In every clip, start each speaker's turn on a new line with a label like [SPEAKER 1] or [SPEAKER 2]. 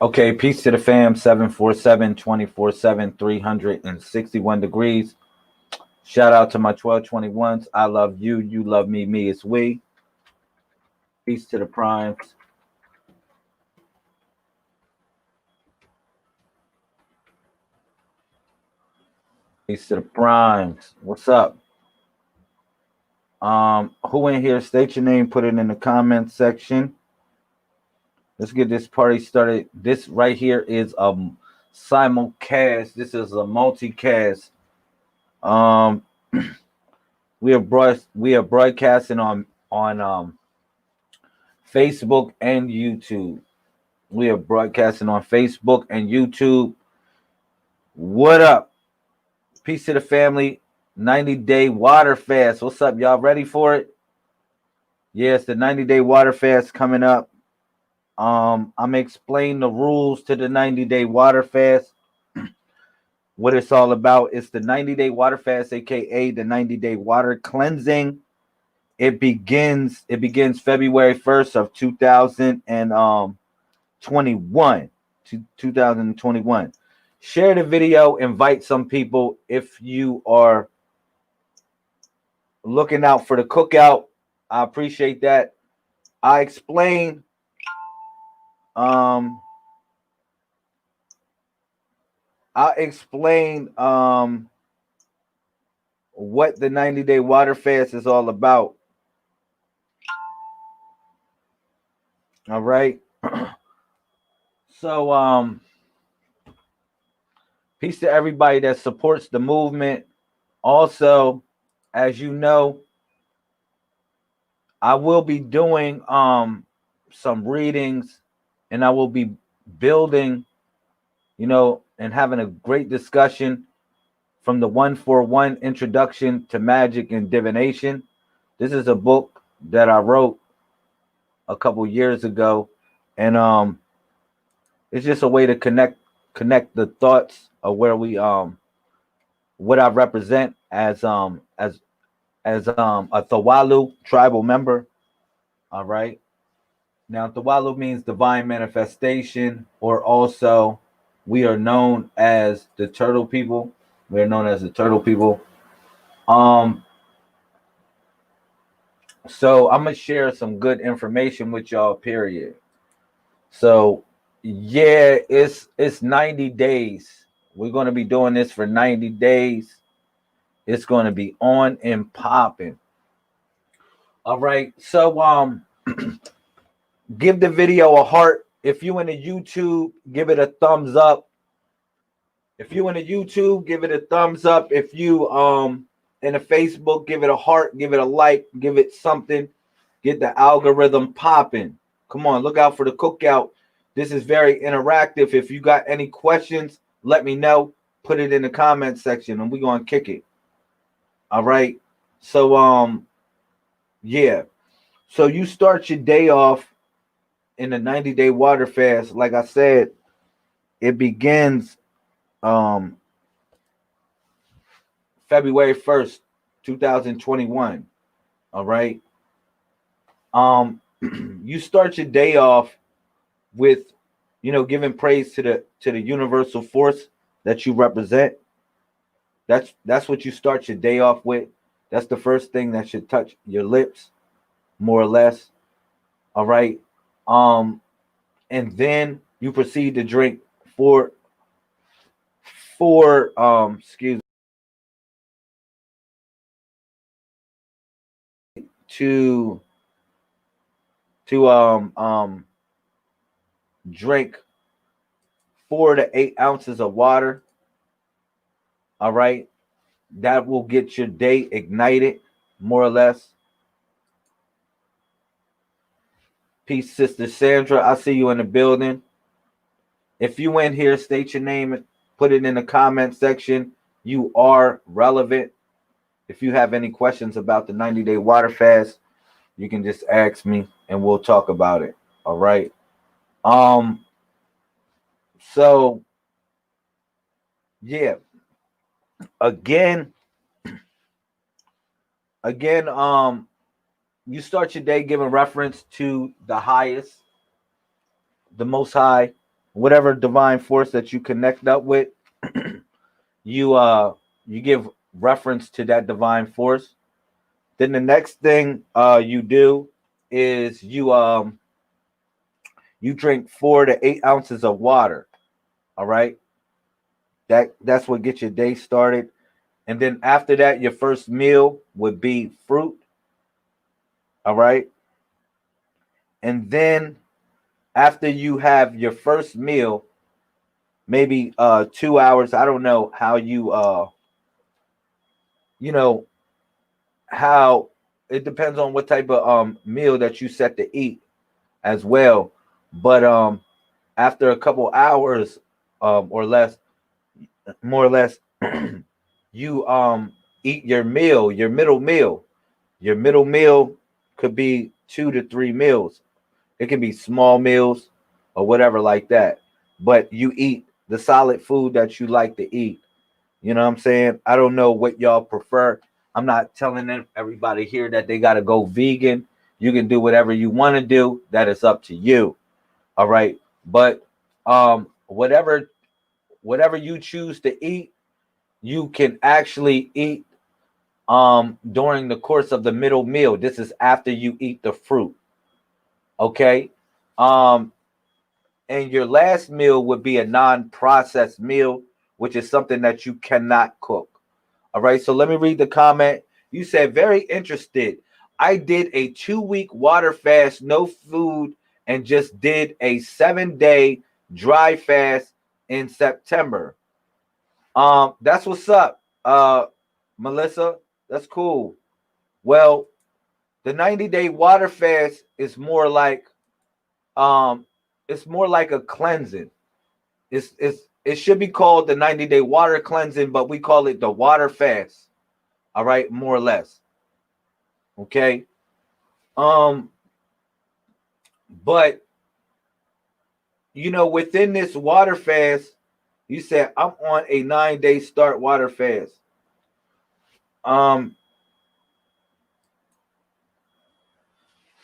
[SPEAKER 1] Okay, peace to the fam. 747 24/7 361 degrees. Shout out to my 1221s. I love you. You love me. Me is we. Peace to the primes. Peace to the primes. What's up? Who in here? State your name. Put it in the comments section. Let's get this party started. This right here is a simulcast. This is a multicast. We are broadcasting on Facebook and YouTube. We are broadcasting on Facebook and YouTube. What up? Peace to the family. 90-day water fast. What's up? Y'all ready for it? Yes, the 90-day water fast coming up. I'm gonna explain the rules to the 90-day water fast. What it's all about. It's the 90-day water fast, aka the 90-day water cleansing. It begins February 1st of 2021. 2021. Share the video, invite some people if you are looking out for the cookout. I appreciate that. I explain what the 90-day water fast is all about. All right. So peace to everybody that supports the movement. Also, as you know, I will be doing some readings, and I will be building, and having a great discussion from the 141 Introduction to Magic and Divination. This is a book that I wrote a couple years ago, and it's just a way to connect the thoughts of where we what I represent as a Thawalu tribal member. All right. Now, Thawalu means divine manifestation, or also we are known as the turtle people. We are known as the turtle people. So I'm gonna share some good information with y'all, period. So yeah, it's 90 days. We're gonna be doing this for 90 days. It's gonna be on and popping. All right. So give the video a heart. If you in the YouTube, give it a thumbs up. If you in the YouTube, give it a thumbs up. If you in the Facebook, give it a heart, give it a like, give it something. Get the algorithm popping. Come on, look out for the cookout. This is very interactive. If you got any questions, let me know. Put it in the comment section and we're gonna kick it. All right. So yeah. So you start your day off in the 90-day water fast. Like I said, it begins February 1st, 2021. All right. You start your day off with, giving praise to the universal force that you represent. That's what you start your day off with. That's the first thing that should touch your lips, more or less. All right. And then you proceed to drink four excuse to drink 4 to 8 ounces of water. All right. That will get your day ignited, more or less. Peace, Sister Sandra. I see you in the building. If you in here, state your name, put it in the comment section. You are relevant. If you have any questions about the 90-day water fast, you can just ask me and we'll talk about it. All right. So yeah. Again, again, you start your day giving reference to the highest, the most high, whatever divine force that you connect up with. You give reference to that divine force. Then the next thing you do is you drink 4 to 8 ounces of water. All right. That's what gets your day started. And then after that, your first meal would be fruit. All right. And then after you have your first meal, maybe 2 hours. I don't know how you know, how it depends on what type of meal that you set to eat as well. But after a couple hours or less, more or less, you eat your meal, your middle meal. Your middle meal could be 2 to 3 meals. It can be small meals or whatever like that. But you eat the solid food that you like to eat. You know what I'm saying? I don't know what y'all prefer. I'm not telling everybody here that they got to go vegan. You can do whatever you want to do. That is up to you. All right. But whatever you choose to eat, you can actually eat during the course of the middle meal. This is after you eat the fruit. Okay. Um and your last meal would be a non-processed meal, which is something that you cannot cook. All right, so let me read the comment. You said, very interested. I did a 2-week water fast, no food, and just did a 7-day dry fast in September. That's what's up, Melissa. That's cool. Well, the 90-day water fast is um more like a cleansing. It should be called the 90-day water cleansing, but we call it the water fast. All right, more or less. Okay. Um, but within this water fast, you said I'm on a 9-day start water fast. Um,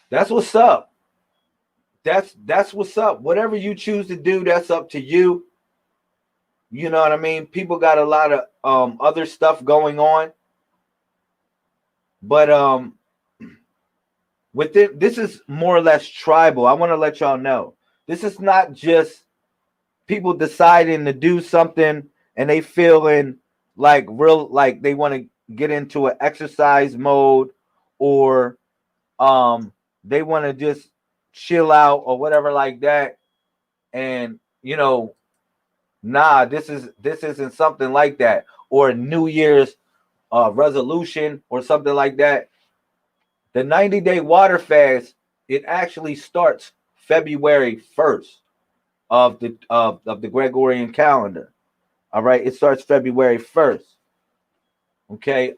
[SPEAKER 1] that's what's up. That's what's up. Whatever you choose to do, that's up to you. You know what I mean? People got a lot of other stuff going on. But within this is more or less tribal. I want to let y'all know. This is not just people deciding to do something and they feeling like they want to get into an exercise mode, or they want to just chill out or whatever like that. And this isn't something like that, or a New Year's resolution or something like that. The 90-day water fast, it actually starts February 1st of the Gregorian calendar. All right, it starts February 1st. Okay.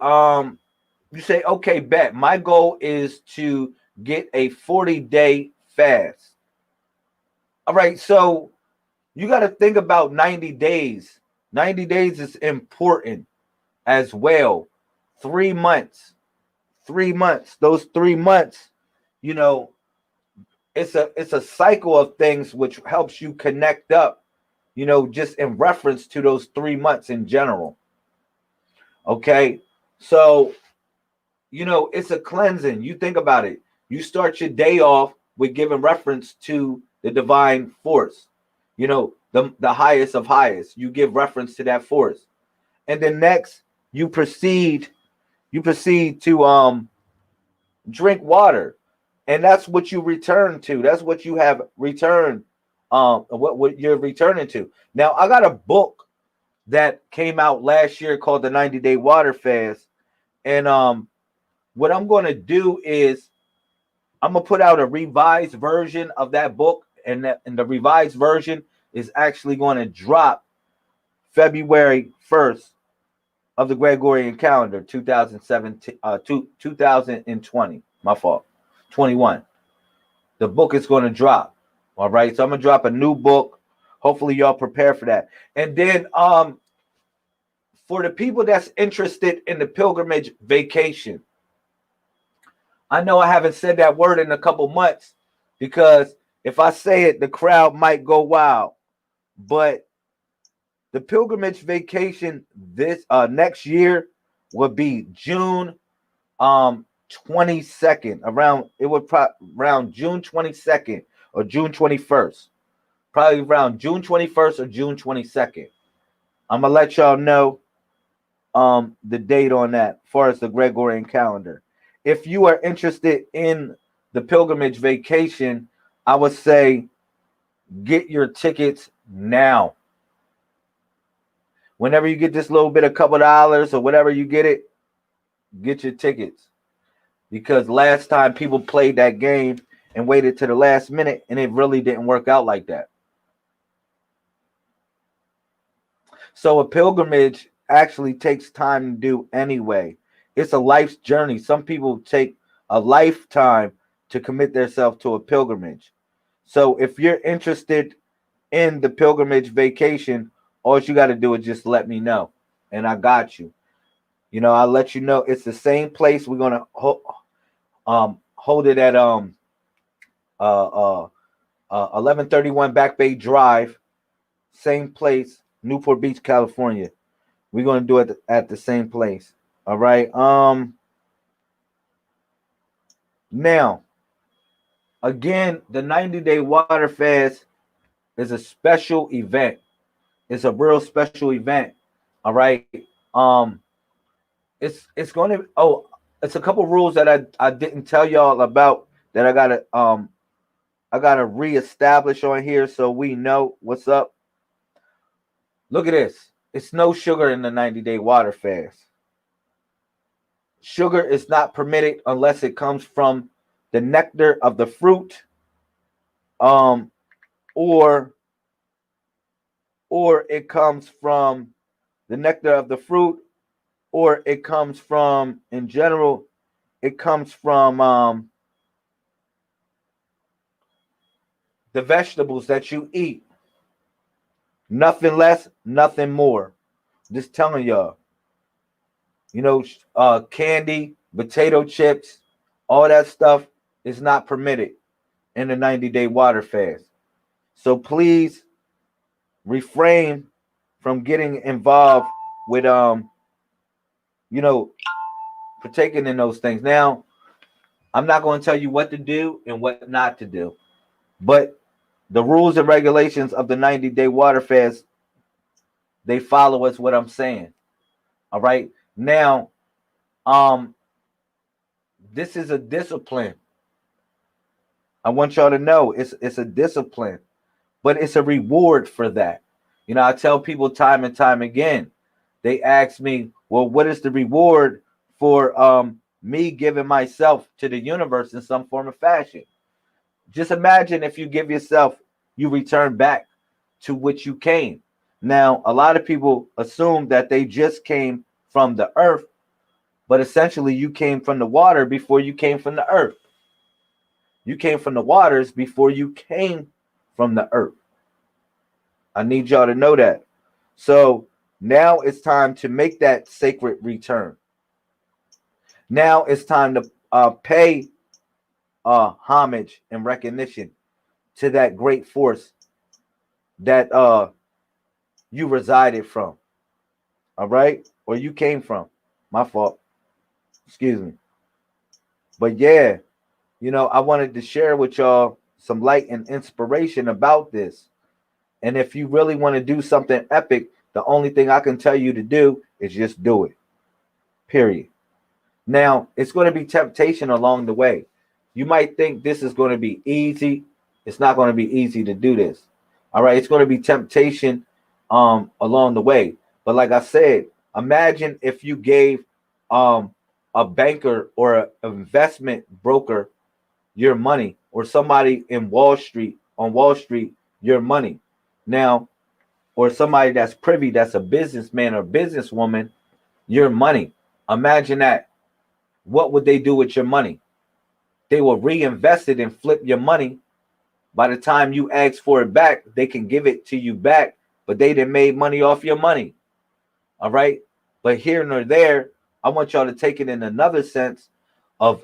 [SPEAKER 1] You say, okay, bet. My goal is to get a 40-day fast. All right, so you got to think about 90 days. 90 days is important as well. 3 months. 3 months. Those 3 months, you know, it's a cycle of things which helps you connect up, just in reference to those 3 months in general. Okay. So, it's a cleansing. You think about it. You start your day off with giving reference to the divine force, the highest of highest. You give reference to that force. And then next you proceed to drink water. And that's what you return to. That's what you have returned, what you're returning to. Now, I got a book that came out last year called the 90-Day Water Fast. And what I'm going to do is I'm going to put out a revised version of that book. And the revised version is actually going to drop February 1st of the Gregorian calendar, 2017, 2020. My fault. 21. The book is going to drop. All right. So I'm going to drop a new book. Hopefully y'all prepare for that. And then for the people that's interested in the pilgrimage vacation, I know I haven't said that word in a couple months because if I say it, the crowd might go wild. But the pilgrimage vacation this next year would be June 22nd. Around it would around June 22nd or June 21st. Probably around June 21st or June 22nd. I'm gonna let y'all know the date on that as far as the Gregorian calendar. If you are interested in the pilgrimage vacation, I would say get your tickets now. Whenever you get this little bit, a couple dollars or whatever you get it, get your tickets. Because last time people played that game and waited to the last minute and it really didn't work out like that. So a pilgrimage actually takes time to do anyway. It's a life's journey. Some people take a lifetime to commit themselves to a pilgrimage. So if you're interested in the pilgrimage vacation, all you got to do is just let me know, and I got you. You know, I'll let you know. It's the same place. We're gonna hold it at 1131 Back Bay Drive, same place, Newport Beach, California. We're gonna do it at the same place. All right. Now, again, the 90-day water fast is a special event. It's a real special event. All right. It's going to it's a couple rules that I didn't tell y'all about that I gotta reestablish on here so we know what's up. Look at this. It's no sugar in the 90-day water fast. Sugar is not permitted unless it comes from the nectar of the fruit, um, or it comes from the nectar of the fruit, or it comes from, in general, it comes from the vegetables that you eat. Nothing less, nothing more. Just telling y'all. You know, candy, potato chips, all that stuff is not permitted in the 90-day water fast. So please refrain from getting involved with you know, partaking in those things. Now, I'm not going to tell you what to do and what not to do, but the rules and regulations of the 90-day water fast, they follow us what I'm saying. All right. Now, this is a discipline. I want y'all to know it's a discipline, but it's a reward for that. You know, I tell people time and time again, they ask me, well, what is the reward for me giving myself to the universe in some form of fashion? Just imagine if you give yourself, you return back to which you came. Now, a lot of people assume that they just came from the earth, but essentially you came from the water before you came from the earth. You came from the waters before you came from the earth. I need y'all to know that. So now it's time to make that sacred return. Now it's time to pay homage and recognition to that great force that you resided from. All right? Or you came from. My fault. Excuse me. But yeah, you know, I wanted to share with y'all some light and inspiration about this. And if you really want to do something epic, the only thing I can tell you to do is just do it. Period. Now, it's going to be temptation along the way. You might think this is going to be easy. It's not going to be easy to do this. All right. It's going to be temptation along the way. But like I said, imagine if you gave a banker or an investment broker your money, or somebody in Wall Street, on Wall Street, your money. Now, or somebody that's privy, that's a businessman or businesswoman, your money. Imagine that. What would they do with your money? They will reinvest it and flip your money. By the time you ask for it back, they can give it to you back, but they done made money off your money. All right. But here nor there, I want y'all to take it in another sense of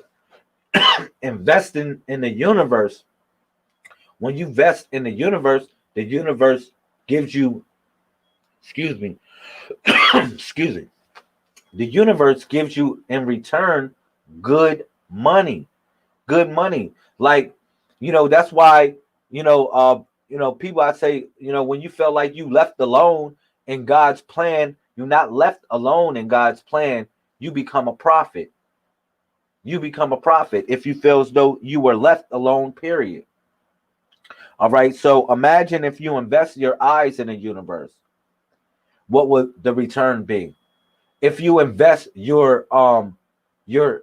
[SPEAKER 1] investing in the universe, when you invest in the universe gives you, excuse me, excuse me, the universe gives you in return good money. Good money. Like, that's why, people, I say, when you felt like you left alone in God's plan, you're not left alone in God's plan. You become a prophet. You become a prophet if you feel as though you were left alone, period. All right. So imagine if you invest your eyes in the universe, what would the return be? If you invest your your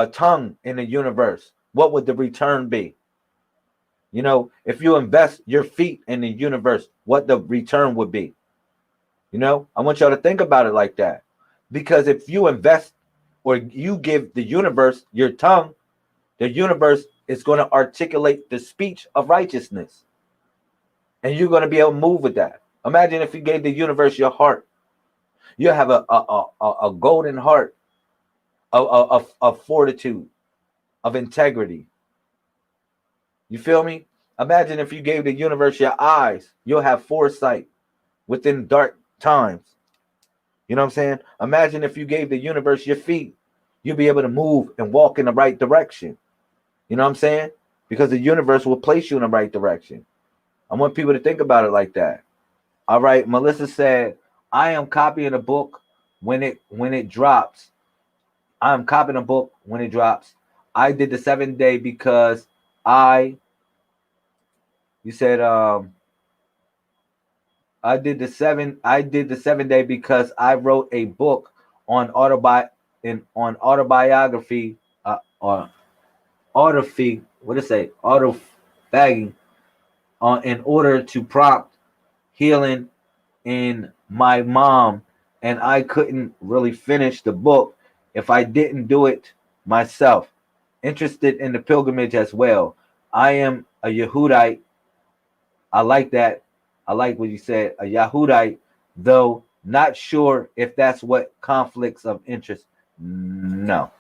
[SPEAKER 1] tongue in the universe, what would the return be? If you invest your feet in the universe, what the return would be? I want y'all to think about it like that. Because if you invest or you give the universe your tongue, the universe is going to articulate the speech of righteousness. And you're going to be able to move with that. Imagine if you gave the universe your heart. You have a golden heart of fortitude, of integrity. You feel me? Imagine if you gave the universe your eyes, you'll have foresight within dark times. You know what I'm saying? Imagine if you gave the universe your feet, you'll be able to move and walk in the right direction. You know what I'm saying? Because the universe will place you in the right direction. I want people to think about it like that. All right. Melissa said, I am copying a book when it drops. I am copying a book when it drops. I did the 7 day because you said, I did the 7 day because I wrote a book on autobiography, or autophagy, what did it say? Autophagy, in order to prompt healing in my mom, and I couldn't really finish the book if I didn't do it myself. Interested in the pilgrimage as well. I am a Yehudite. I like that. I like what you said, a Yahudite, though not sure if that's what conflicts of interest. No,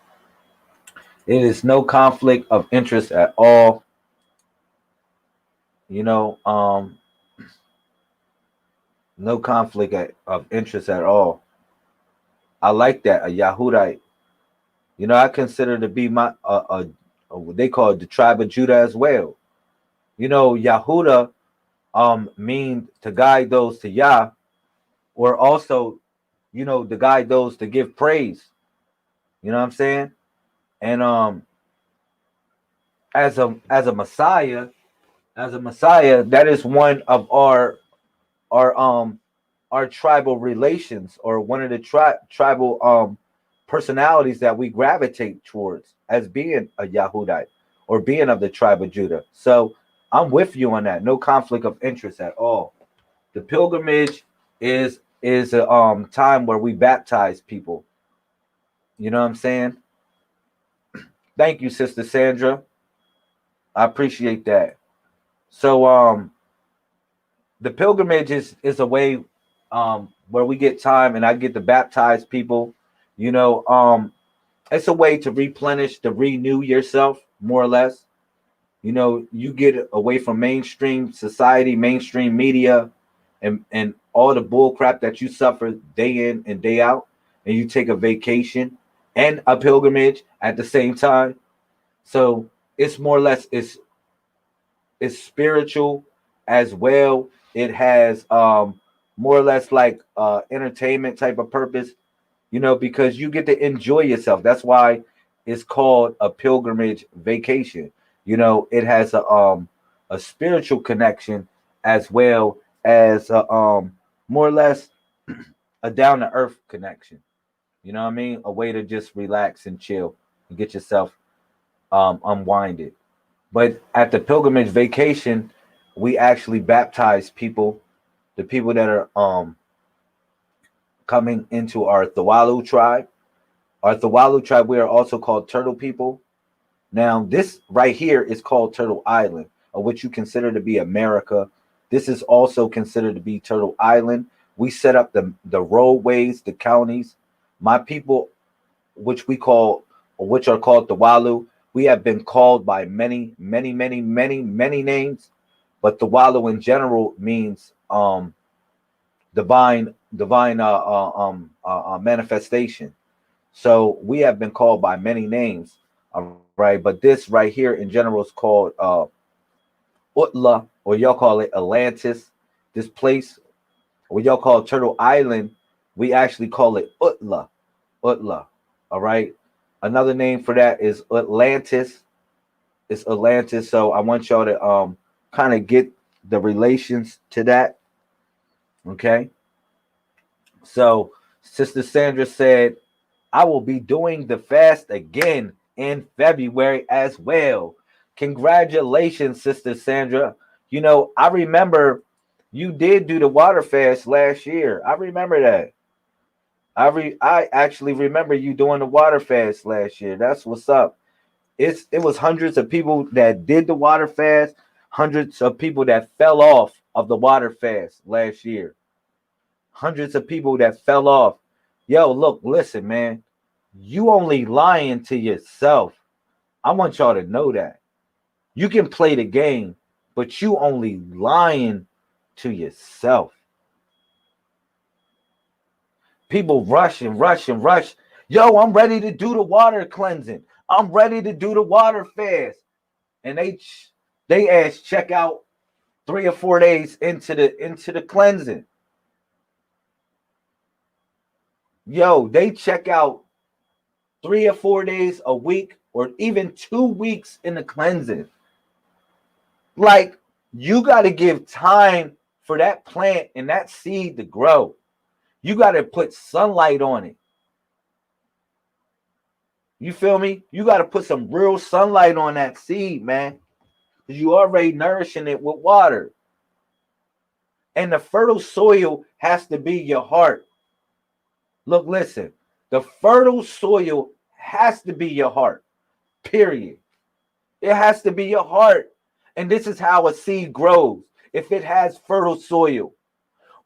[SPEAKER 1] it is no conflict of interest at all. You know, no conflict of interest at all. I like that, a Yahudite. I consider to be my what they call it, the tribe of Judah as well. Yahuda mean to guide those to Yah, or also, to guide those to give praise. You know what I'm saying? And as a Messiah, that is one of our our tribal relations, or one of the tribal personalities that we gravitate towards as being a Yahudite or being of the tribe of Judah. So I'm with you on that. No conflict of interest at all. The pilgrimage is a time where we baptize people. You know what I'm saying? Thank you, Sister Sandra. I appreciate that. So the pilgrimage is a way where we get time and I get to baptize people. It's a way to replenish, to renew yourself, more or less. You get away from mainstream society, mainstream media, and all the bull crap that you suffer day in and day out, and you take a vacation and a pilgrimage at the same time. So it's more or less, it's spiritual as well. It has more or less like entertainment type of purpose, because you get to enjoy yourself. That's why it's called a pilgrimage vacation. It has a spiritual connection as well as more or less a down to earth connection. You know what I mean? A way to just relax and chill and get yourself unwinded. But at the pilgrimage vacation, we actually baptize people, the people that are coming into our Thawalu tribe. Our Thawalu tribe, we are also called turtle people. Now, this right here is called Turtle Island, of which you consider to be America. This is also considered to be Turtle Island. We set up the roadways, the counties. My people which we call, or which are called the Walu. We have been called by many, many, many, many, many names, but the Walu in general means divine manifestation. So we have been called by many names, all right. But this right here in general is called Utla, or y'all call it Atlantis. This place, what y'all call Turtle Island, we actually call it Utla. Utla. All right. Another name for that is Atlantis. It's Atlantis. So I want y'all to kind of get the relations to that. Okay. So Sister Sandra said, I will be doing the fast again in February as well. Congratulations, Sister Sandra. You know, I remember you did do the water fast last year. I remember that. I actually remember you doing the water fast last year. That's what's up. It was hundreds of people that did the water fast, hundreds of people that fell off of the water fast last year. Hundreds of people that fell off. Yo, look, listen, man. You only lying to yourself. I want y'all to know that. You can play the game, but you only lying to yourself. People rush and rush and rush. Yo, I'm ready to do the water cleansing. I'm ready to do the water fast. And they ask check out 3 or 4 days into the cleansing. Yo, they check out 3 or 4 days a week, or even 2 weeks in the cleansing. Like, you got to give time for that plant and that seed to grow. You got to put sunlight on it. You feel me? You got to put some real sunlight on that seed, man. Because you already nourishing it with water. And the fertile soil has to be your heart. Look, listen. The fertile soil has to be your heart. Period. It has to be your heart. And this is how a seed grows. If it has fertile soil,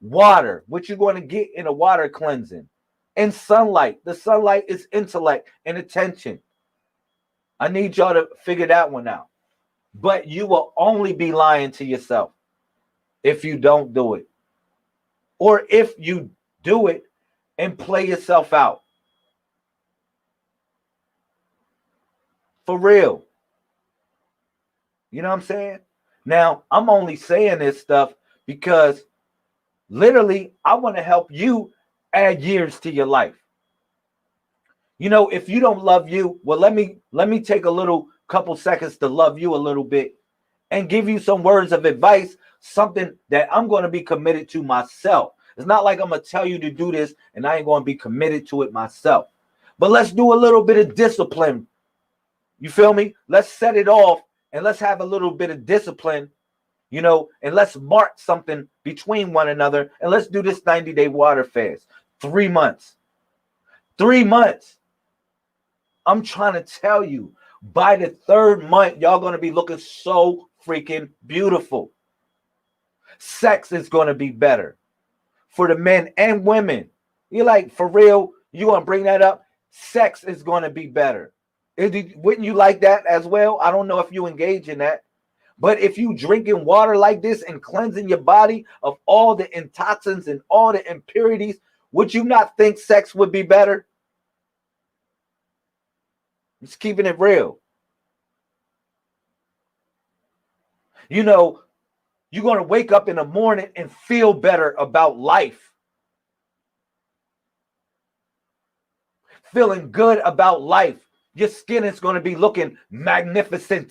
[SPEAKER 1] water, what you're going to get in a water cleansing, and sunlight. The sunlight is intellect and attention. I need y'all to figure that one out. But you will only be lying to yourself if you don't do it. Or if you do it and play yourself out. For real. You know what I'm saying? Now, I'm only saying this stuff because literally I want to help you add years to your life. You know, if you don't love you, well, let me take a little couple seconds to love you a little bit and give you some words of advice, something that I'm going to be committed to myself. It's not like I'm going to tell you to do this and I ain't going to be committed to it myself. But let's do a little bit of discipline. You feel me? Let's set it off and let's have a little bit of discipline, you know, and let's mark something between one another. And let's do this 90-day water fast. 3 months. 3 months. I'm trying to tell you, by the 3rd month, y'all going to be looking so freaking beautiful. Sex is going to be better for the men and women. You're like, for real, you want to bring that up? Sex is going to be better. Wouldn't you like that as well? I don't know if you engage in that. But if you drinking water like this and cleansing your body of all the toxins and all the impurities, would you not think sex would be better? Just keeping it real. You know, you're going to wake up in the morning and feel better about life. Feeling good about life. Your skin is going to be looking magnificent.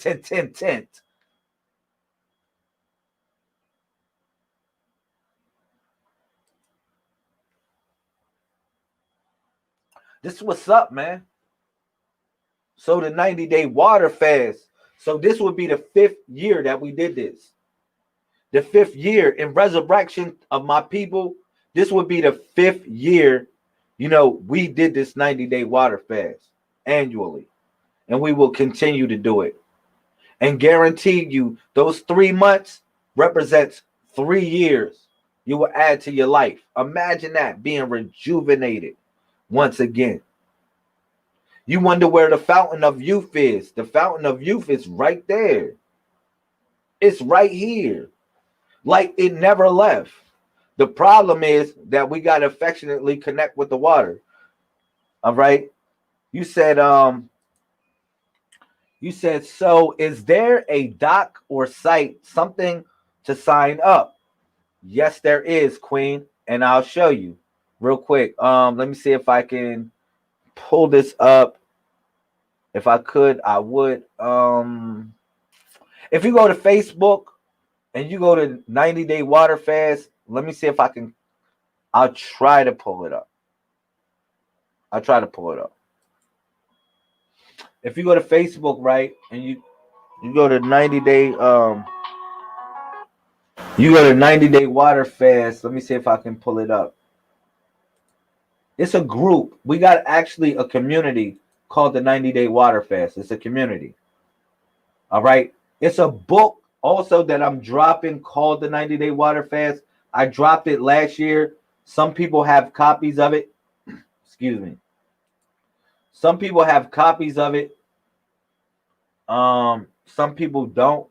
[SPEAKER 1] This is what's up, man. So the 90-day water fast. So this would be the 5th year that we did this. The 5th year in resurrection of my people. This would be the 5th year, you know, we did this 90-day water fast annually. And we will continue to do it. And guarantee you those 3 months represents 3 years you will add to your life. Imagine that, being rejuvenated once again. You wonder where the fountain of youth is. The fountain of youth is right there. It's right here. Like it never left. The problem is that we got to affectionately connect with the water. All right. You said, so is there a doc or site, something to sign up? Yes, there is, Queen. And I'll show you real quick. Let me see if I can pull this up. If I could, I would. If you go to Facebook and you go to 90 Day Water Fast, let me see if I can. I'll try to pull it up. If you go to Facebook, right, and you go to 90 Day, you go to 90 Day Water Fast. Let me see if I can pull it up. It's a group. We got actually a community called the 90 Day Water Fast. It's a community. All right. It's a book also that I'm dropping called the 90 Day Water Fast. I dropped it last year. Some people have copies of it. Excuse me. Some people have copies of it. Some people don't.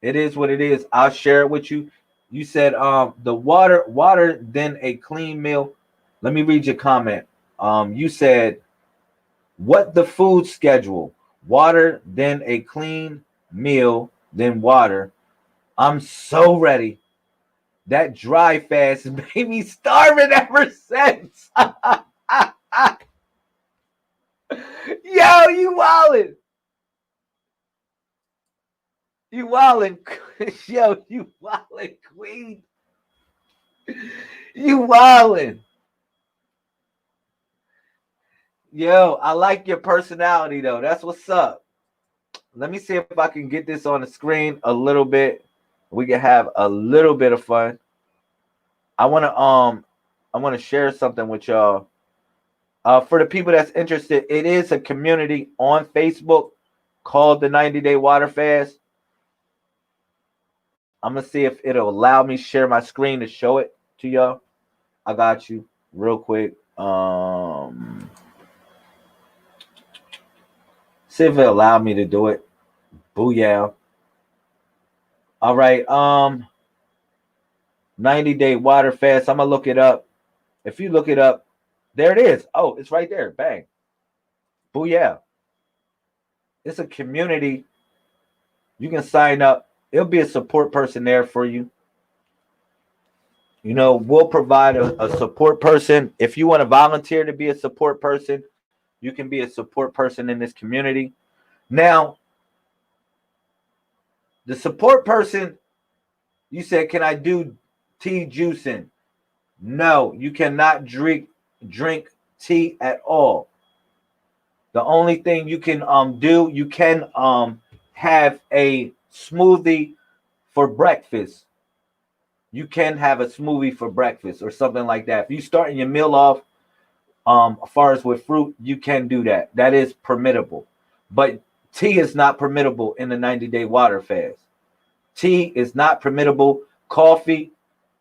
[SPEAKER 1] It is what it is. I'll share it with you. You said the water, then a clean meal. Let me read your comment. You said what the food schedule? Water, then a clean meal, then water. I'm so ready. That dry fast made me starving ever since. Yo, you wildin'. You wildin'. Yo, you wildin', Queen. You wildin'. Yo, I like your personality though. That's what's up. Let me see if I can get this on the screen a little bit. We can have a little bit of fun. I want to share something with y'all. For the people that's interested, it is a community on Facebook called the 90 Day Water Fast. I'm gonna see if it'll allow me to share my screen to show it to y'all. I got you real quick. See if it'll allow me to do it. Booyah. All right. 90 Day Water Fast. I'm gonna look it up. If you look it up, there it is. Oh, it's right there. Bang. Booyah. It's a community. You can sign up. It'll be a support person there for you. You know, we'll provide a support person. If you want to volunteer to be a support person, you can be a support person in this community. Now, the support person, you said, can I do tea juicing? No, you cannot drink tea at all. The only thing you can do, you can have a smoothie for breakfast. You can have a smoothie for breakfast or something like that. If you starting your meal off as far as with fruit, you can do that. That is permittable. But tea is not permittable in the 90 Day Water Fast. Tea is not permittable. Coffee,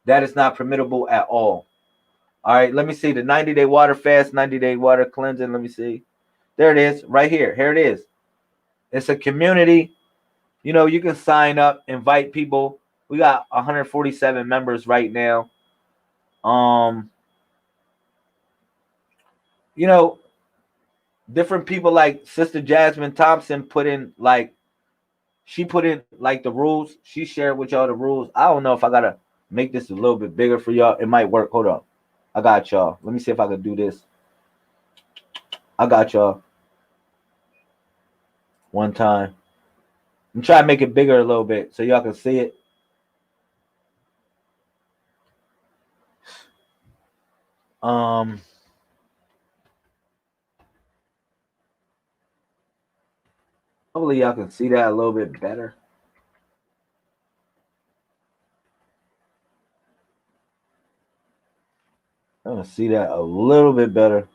[SPEAKER 1] that is not permittable at all. All right, let me see the 90 Day Water Fast, 90 Day Water Cleansing. Let me see. There it is, right here. Here it is. It's a community. You know, you can sign up, invite people. We got 147 members right now. You know, different people like Sister Jasmine Thompson she put in like the rules. She shared with y'all the rules. I don't know if I gotta make this a little bit bigger for y'all. It might work. Hold on. I got y'all. Let me see if I can do this. I got y'all. One time. I'm trying to make it bigger a little bit so y'all can see it. Hopefully y'all can see that a little bit better. I'm gonna see that a little bit better.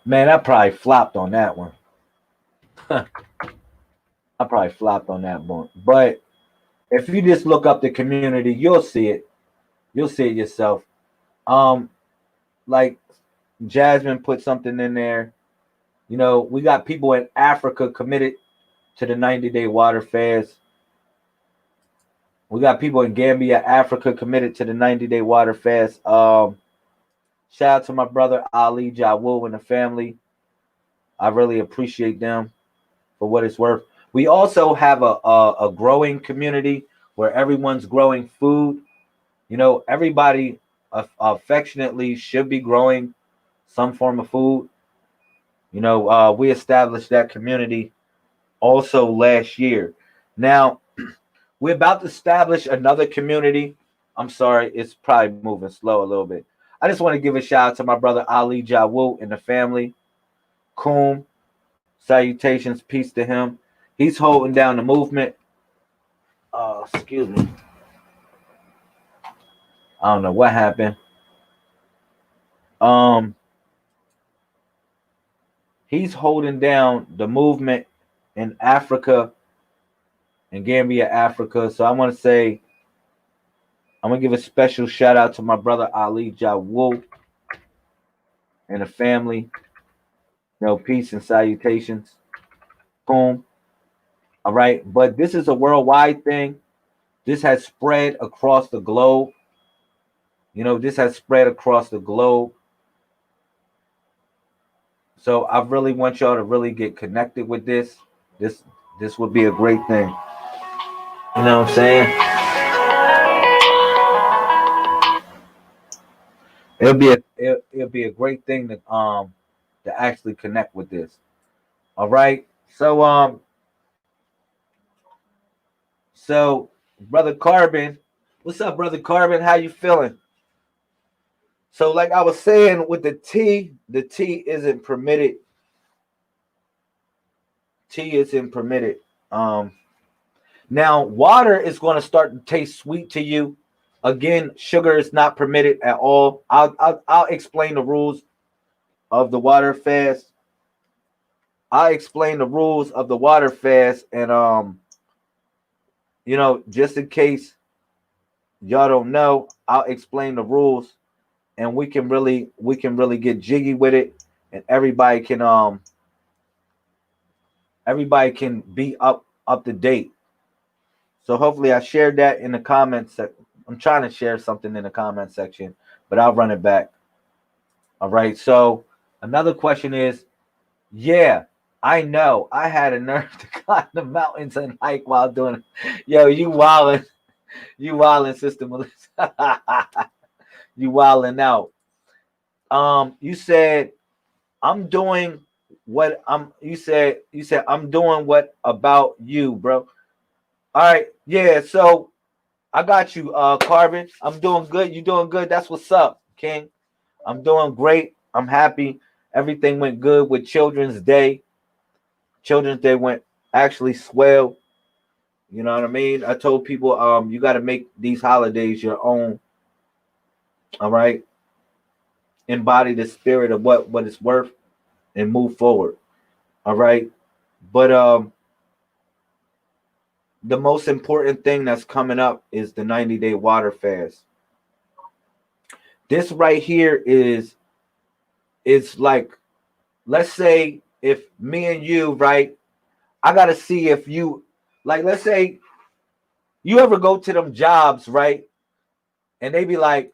[SPEAKER 1] Man, I probably flopped on that one. I probably flopped on that one. But if you just look up the community, you'll see it. You'll see it yourself. Um, like Jasmine put something in there. You know, we got people in Africa committed to the 90-day water fast. We got people in Gambia, Africa committed to the 90-day water fast. Shout out to my brother Ali Jawu and the family. I really appreciate them for what it's worth. We also have a growing community where everyone's growing food. You know, everybody affectionately should be growing some form of food. You know, we established that community also last year. Now, we're about to establish another community. I'm sorry, it's probably moving slow a little bit. I just want to give a shout out to my brother Ali Jawu and the family. Kum, salutations, peace to him. He's holding down the movement. Excuse me. I don't know what happened. Um, he's holding down the movement in Africa, in Gambia, Africa. So I want to say, I'm gonna give a special shout out to my brother Ali Jawu and the family. You know, peace and salutations. Boom. All right. But this is a worldwide thing. This has spread across the globe. You know, this has spread across the globe. So I really want y'all to really get connected with this. This this would be a great thing. You know what I'm saying? It'll be a great thing to actually connect with this. All right. So brother Carbon, what's up, brother Carbon? How you feeling? So like I was saying with the tea isn't permitted. Tea isn't permitted. Um Now water is going to start to taste sweet to you. Again, sugar is not permitted at all. I'll explain the rules of the water fast. I explain the rules of the water fast, and you know, just in case y'all don't know, I'll explain the rules, and we can really get jiggy with it, and everybody can be up to date. So hopefully I shared that in the comments. I'm trying to share something in the comment section, but I'll run it back. All right. So another question is, yeah, I know I had a nerve to climb the mountains and hike while doing it. Yo, you wildin', Sister Melissa. You wildin' out. You said I'm doing what I'm. You said I'm doing what about you, bro? All right, yeah. So I got you, Carbon. I'm doing good. You doing good? That's what's up, King. I'm doing great. I'm happy. Everything went good with Children's Day. Children's Day went actually swell. You know what I mean? I told people, you got to make these holidays your own. All right, embody the spirit of what it's worth and move forward. All right, but the most important thing that's coming up is the 90-day water fast. This right here is like, let's say if me and you, right, I gotta see if you, like, let's say you ever go to them jobs, right, and they be like,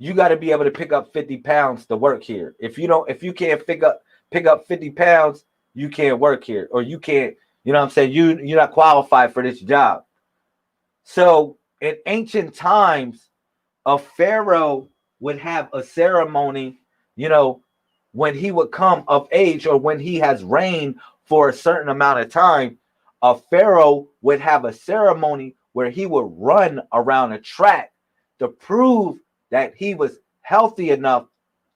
[SPEAKER 1] you got to be able to pick up 50 pounds to work here. If you can't pick up 50 pounds, you can't work here, or you can't, you know what I'm saying, you're not qualified for this job. So in ancient times, a pharaoh would have a ceremony, you know, when he would come of age, or when he has reigned for a certain amount of time. A pharaoh would have a ceremony where he would run around a track to prove that he was healthy enough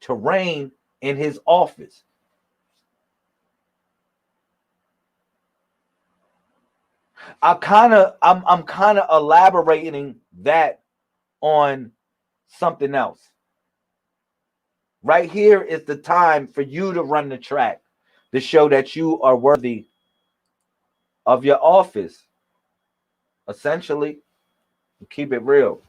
[SPEAKER 1] to reign in his office. I'm kind of elaborating that on something else. Right here is the time for you to run the track to show that you are worthy of your office. Essentially, keep it real.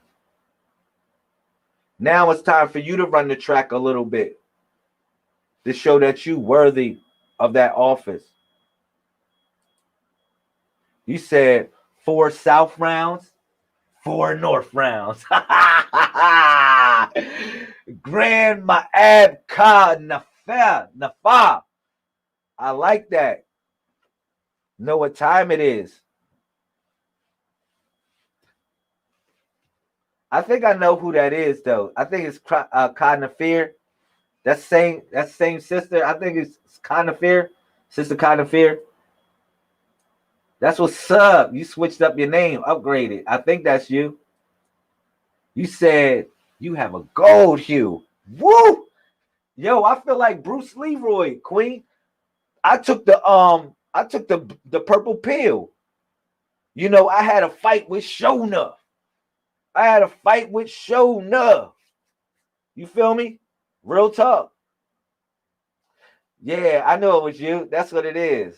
[SPEAKER 1] Now it's time for you to run the track a little bit to show that you worthy of that office. You said 4 South rounds, 4 North rounds. Grand Ma'ab Ka Nafa. I like that. Know what time it is. I think I know who that is, though. I think it's Ka Nafir. That same sister. I think it's Ka Nafir. Sister Ka Nafir. That's what's up. You switched up your name, upgraded. I think that's you. You said you have a gold hue. Woo! Yo, I feel like Bruce Leroy, Queen. I took the purple pill. You know, I had a fight with Shona. You feel me? Real talk. Yeah, I know it was you. That's what it is.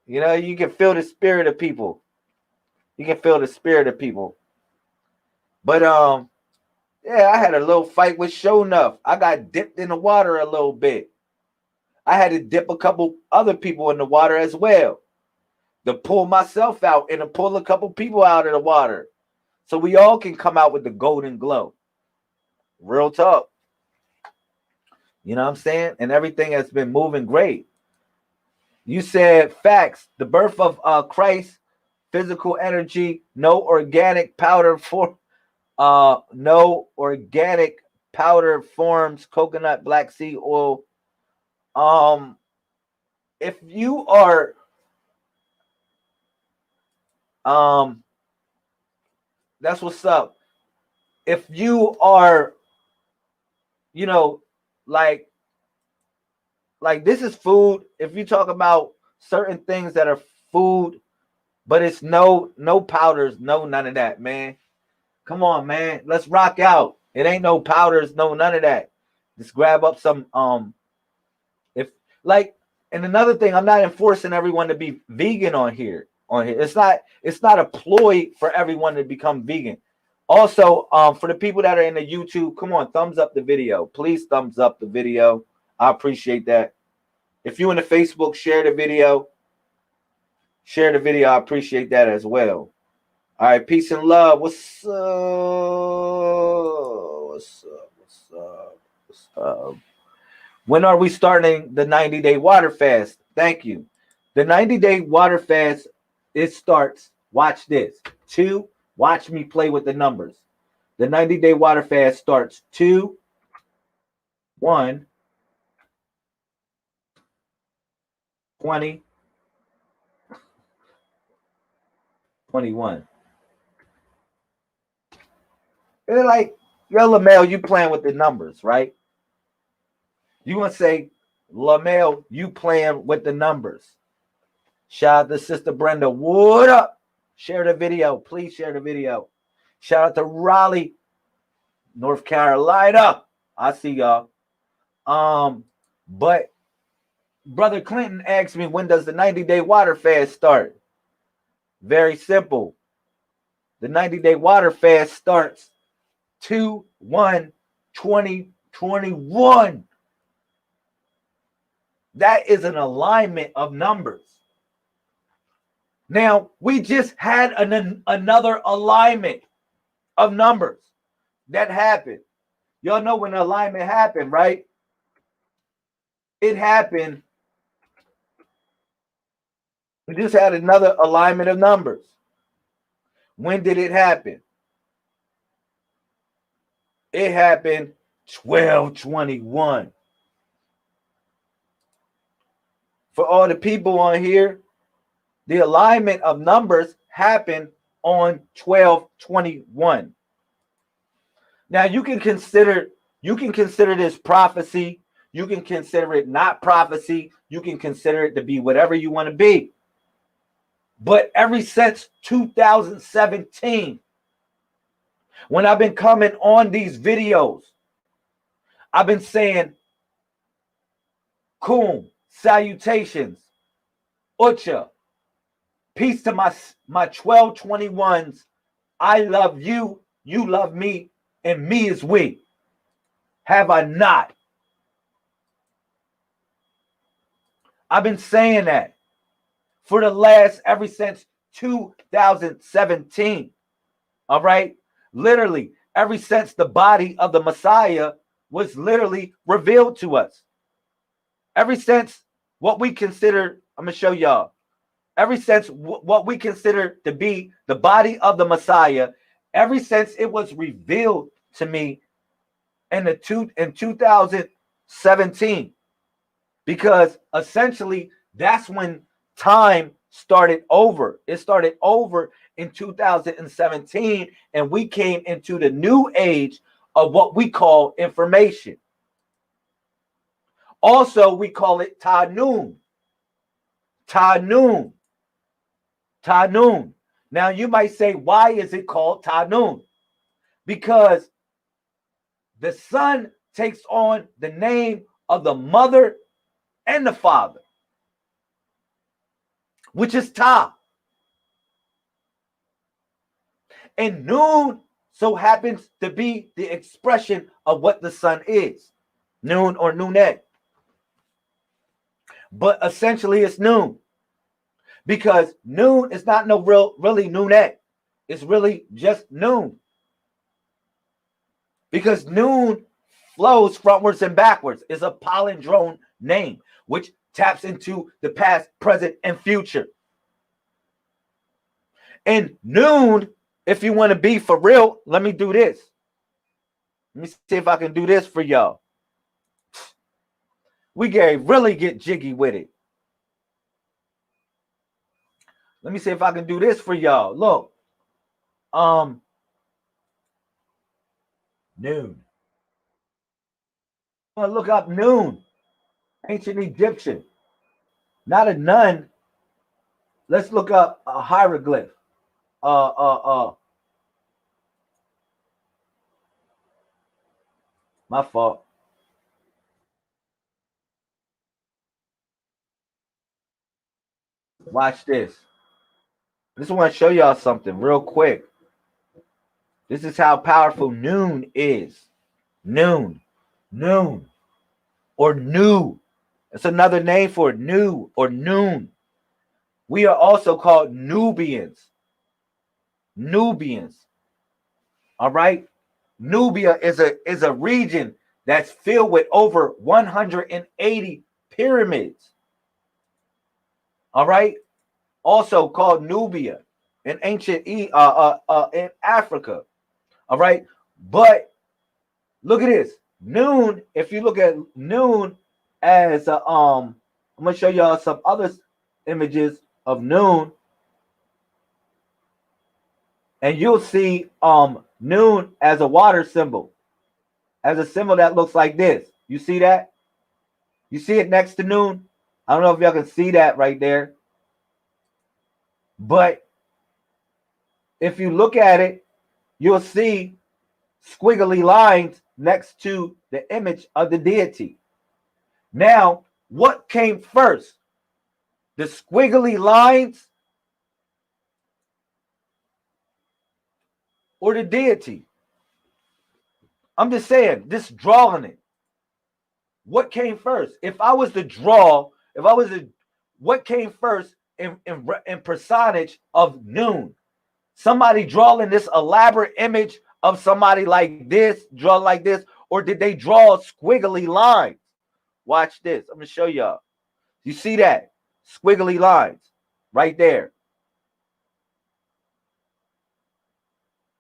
[SPEAKER 1] You know, you can feel the spirit of people. But yeah, I had a little fight with Shona. I got dipped in the water a little bit. I had to dip a couple other people in the water as well to pull myself out and to pull a couple people out of the water so we all can come out with the golden glow. Real talk. You know what I'm saying? And everything has been moving great. You said facts. The birth of Christ, physical energy, no organic powder forms coconut black seed oil. If you are that's what's up. If you are, you know, like this is food. If you talk about certain things that are food, but it's no powders, no none of that, man. Come on, man. Let's rock out. It ain't no powders, no none of that. Just grab up some if like and another thing, I'm not enforcing everyone to be vegan on here. It's not a ploy for everyone to become vegan. Also, for the people that are in the YouTube, come on, thumbs up the video. Please thumbs up the video. I appreciate that. If you in the Facebook, share the video. I appreciate that as well. All right, peace and love. What's up? When are we starting the 90-day water fast? Thank you. The 90-day water fast, it starts, watch this. 2, watch me play with the numbers. The 90-day water fast starts 2, 1, 20, 21. They're like, yo, LaMel, you playing with the numbers, right? You want to say, LaMel, you playing with the numbers. Shout out to Sister Brenda. What up? Share the video. Please share the video. Shout out to Raleigh, North Carolina. I see y'all. But Brother Clinton asked me, when does the 90-day water fast start? Very simple. The 90-day water fast starts 2/1/2021. That is an alignment of numbers. Now, we just had another alignment of numbers that happened. Y'all know when alignment happened, right? It happened. We just had another alignment of numbers. When did it happen? It happened 12/21. For all the people on here, the alignment of numbers happened on 12/21. Now you can consider this prophecy. You can consider it not prophecy. You can consider it to be whatever you want to be. But ever since 2017, when I've been coming on these videos, I've been saying, Kum, salutations, Ucha, peace to my 12/21s. I love you, you love me. and me is we. Have I not? I've been saying that for the last, ever since 2017. All right? Literally, ever since the body of the Messiah was literally revealed to us. Ever since what we consider, I'm going to show y'all. Ever since what we consider to be the body of the Messiah, ever since it was revealed to me in 2017, because essentially that's when time started over. It started over in 2017, and we came into the new age of what we call information. Also, we call it Tanun. Tanun. Tanun. Now, you might say, why is it called Tanun? Because the son takes on the name of the mother and the father, which is Ta. And Noon so happens to be the expression of what the sun is. Noon or Noonet. But essentially it's noon. Because noon is not really Noonet. It's really just noon. Because noon flows frontwards and backwards. It's a palindrome name, which taps into the past, present, and future. And noon, if you want to be for real, let me do this. Let me see if I can do this for y'all. We can really get jiggy with it. Let me see if I can do this for y'all. Look. Noon. I'm gonna look up noon. Ancient Egyptian. Not a nun. Let's look up a hieroglyph. My fault. Watch this. I just want to show y'all something real quick. This is how powerful noon is. Noon. Noon. Or new. It's another name for new or noon. We are also called Nubians. Nubians. All right. Nubia is a region that's filled with over 180 pyramids. All right. Also called Nubia in ancient in Africa. All right. But look at this. Noon, if you look at noon as I'm gonna show y'all some other images of noon, and you'll see noon as a water symbol, as a symbol that looks like this. You see that? You see it next to noon? I don't know if y'all can see that right there. But if you look at it, you'll see squiggly lines next to the image of the deity. Now, what came first? The squiggly lines or the deity? I'm just saying, just drawing it. What came first? If I was to draw, what came first in personage of noon? Somebody drawing this elaborate image of somebody like this, draw like this, or did they draw squiggly lines? Watch this. I'm going to show y'all. You see that? Squiggly lines right there.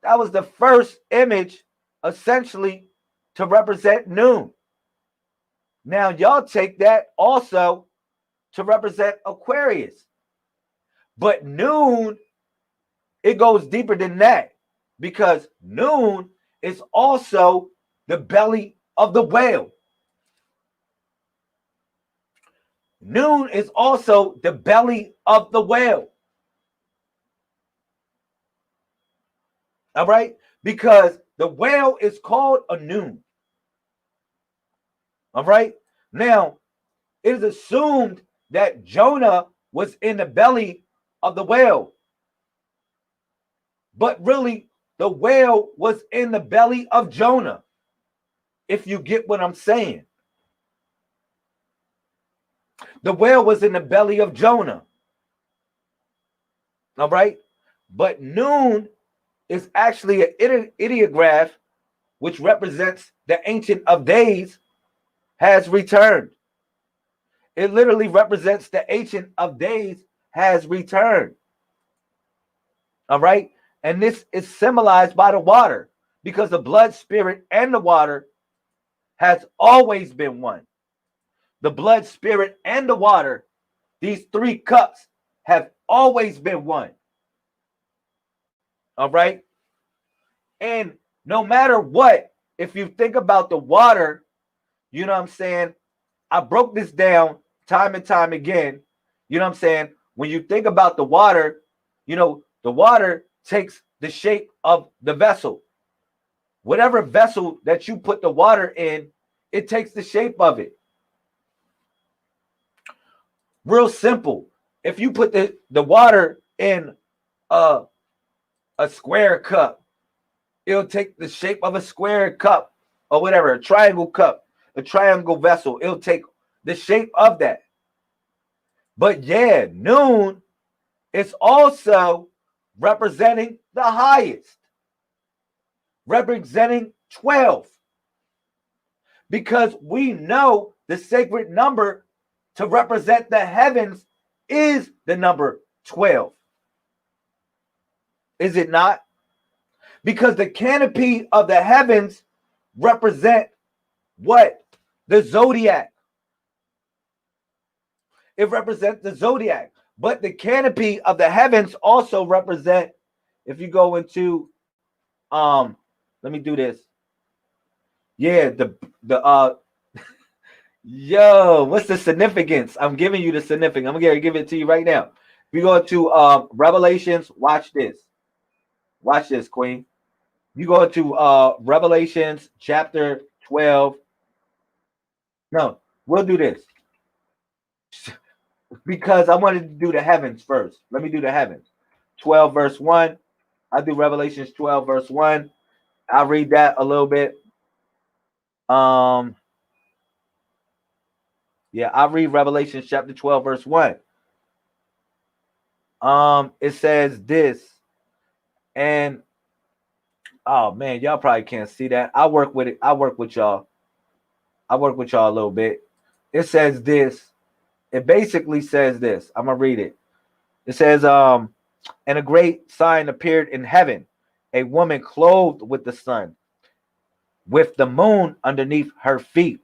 [SPEAKER 1] That was the first image, essentially, to represent noon. Now, y'all take that also to represent Aquarius. But noon, it goes deeper than that, because noon is also the belly of the whale. Noon is also the belly of the whale. All right? Because the whale is called a noon. All right? Now, it is assumed that Jonah was in the belly of the whale. But really, The whale was in the belly of Jonah. If you get what I'm saying. The whale was in the belly of Jonah. All right. But noon is actually an ideograph which represents the Ancient of Days has returned. It literally represents the Ancient of Days has returned. All right. And this is symbolized by the water because the blood, spirit, and the water has always been one. The blood, spirit, and the water, these three cups have always been one. All right. And no matter what, if you think about the water, you know what I'm saying? I broke this down time and time again. You know what I'm saying? When you think about the water, you know, the water takes the shape of the vessel. Whatever vessel that you put the water in, it takes the shape of it. Real simple. If you put the water in a square cup, it'll take the shape of a square cup or whatever, a triangle cup, a triangle vessel. It'll take the shape of that. But yeah, noon is also representing the highest, representing 12. Because we know the sacred number to represent the heavens is the number 12. Is it not? Because the canopy of the heavens represent what? The zodiac. It represents the zodiac. But the canopy of the heavens also represent, if you go into, let me do this. Yeah, yo, what's the significance? I'm giving you the significance. I'm going to give it to you right now. If you go to Revelations, watch this. Watch this, Queen. You go to Revelations chapter 12. No, we'll do this. Because I wanted to do the heavens first. Let me do the heavens. 12 verse 1. I do Revelations 12 verse 1. I'll read that a little bit. Yeah, I'll read Revelation chapter 12 verse 1. It says this, and oh man, y'all probably can't see that. I work with it. I work with y'all a little bit. It says this. It basically says this. I'm gonna read it. It says, and a great sign appeared in heaven, a woman clothed with the sun, with the moon underneath her feet,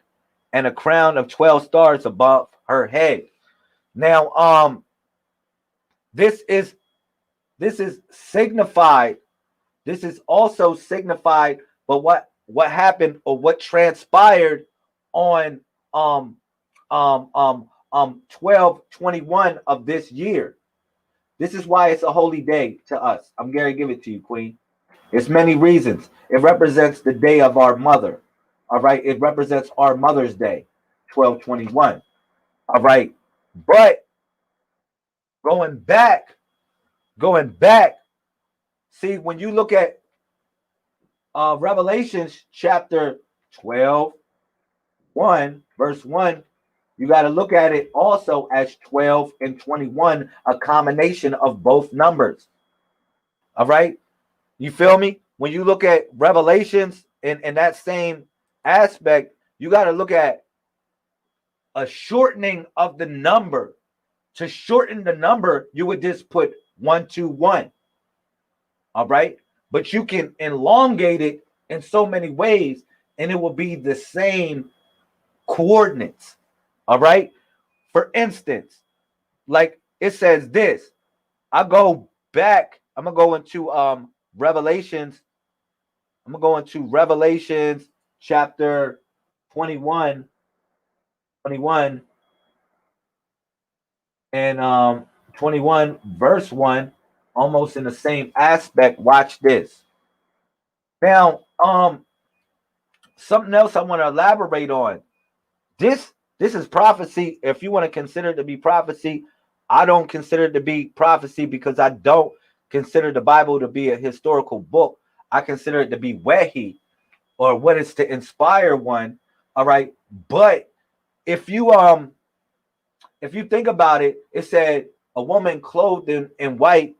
[SPEAKER 1] and a crown of 12 stars above her head. Now, this is signified. This is also signified, but what happened or what transpired on 12/21 of this year. This is why it's a holy day to us. I'm going to give it to you, Queen. It's many reasons. It represents the day of our mother. All right. It represents our Mother's Day, 12/21. All right. But going back, see, when you look at Revelations chapter 12, 1, verse 1, you got to look at it also as 12 and 21, a combination of both numbers. All right. You feel me? When you look at Revelations in that same aspect, you got to look at a shortening of the number. To shorten the number, you would just put 121. All right. But you can elongate it in so many ways, and it will be the same coordinates. All right. For instance, like it says this, I go back. I'm gonna go into Revelations. I'm gonna go into Revelations chapter 21, and 21 verse 1, almost in the same aspect. Watch this. Now, something else I want to elaborate on. This is prophecy. If you want to consider it to be prophecy, I don't consider it to be prophecy because I don't consider the Bible to be a historical book. I consider it to be wahi, or what is to inspire one. All right. But if you think about it, it said a woman clothed in white,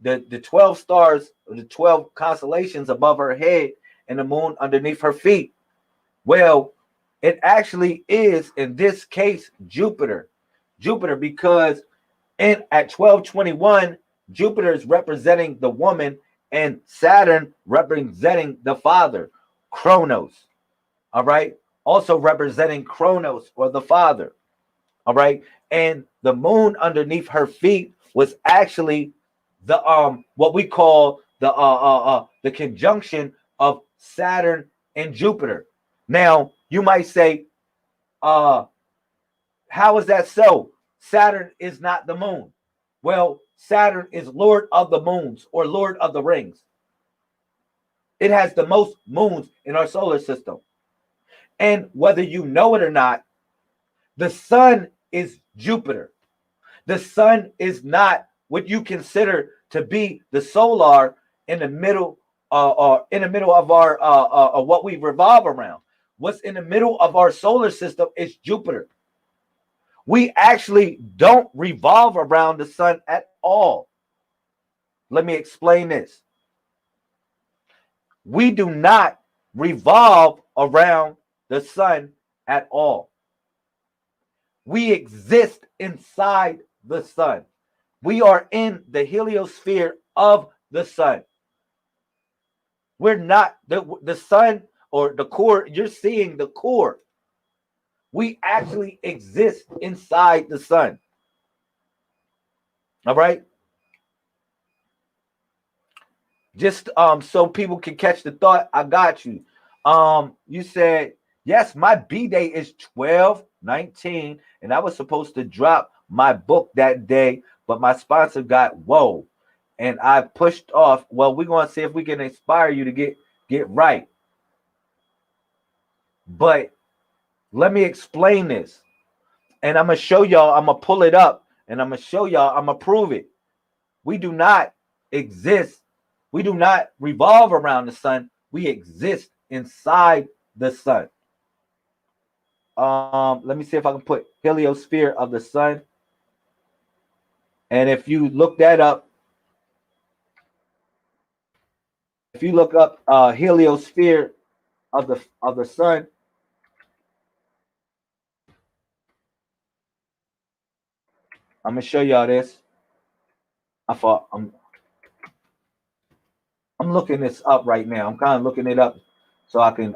[SPEAKER 1] the 12 stars, the 12 constellations above her head, and the moon underneath her feet. Well, it actually is in this case Jupiter. Jupiter, because at 1221, Jupiter is representing the woman and Saturn representing the father, Chronos. All right. Also representing Chronos, or the father. All right. And the moon underneath her feet was actually the what we call the conjunction of Saturn and Jupiter. Now, you might say, how is that so? Saturn is not the moon. Well, Saturn is Lord of the moons, or Lord of the rings. It has the most moons in our solar system. And whether you know it or not, the sun is Jupiter. The sun is not what you consider to be the solar in the middle, or in the middle of our what we revolve around. What's in the middle of our solar system is Jupiter. We actually don't revolve around the sun at all. Let me explain this. We do not revolve around the sun at all. We exist inside the sun. We are in the heliosphere of the sun. We're not the sun, or the core. You're seeing the core. We actually exist inside the sun. All right. Just so people can catch the thought, I got you. You said, yes, my B day is 12/19, and I was supposed to drop my book that day, but my sponsor got whoa, and I pushed off. Well, we're gonna see if we can inspire you to get right. But let me explain this, and I'm gonna show y'all. I'm gonna pull it up, and I'm gonna show y'all. I'm gonna prove it. We do not exist. We do not revolve around the sun. We exist inside the sun. Let me see if I can put heliosphere of the sun. And if you look that up, if you look up heliosphere of the sun, I'm gonna show y'all this. I'm looking this up right now. I'm kind of looking it up so I can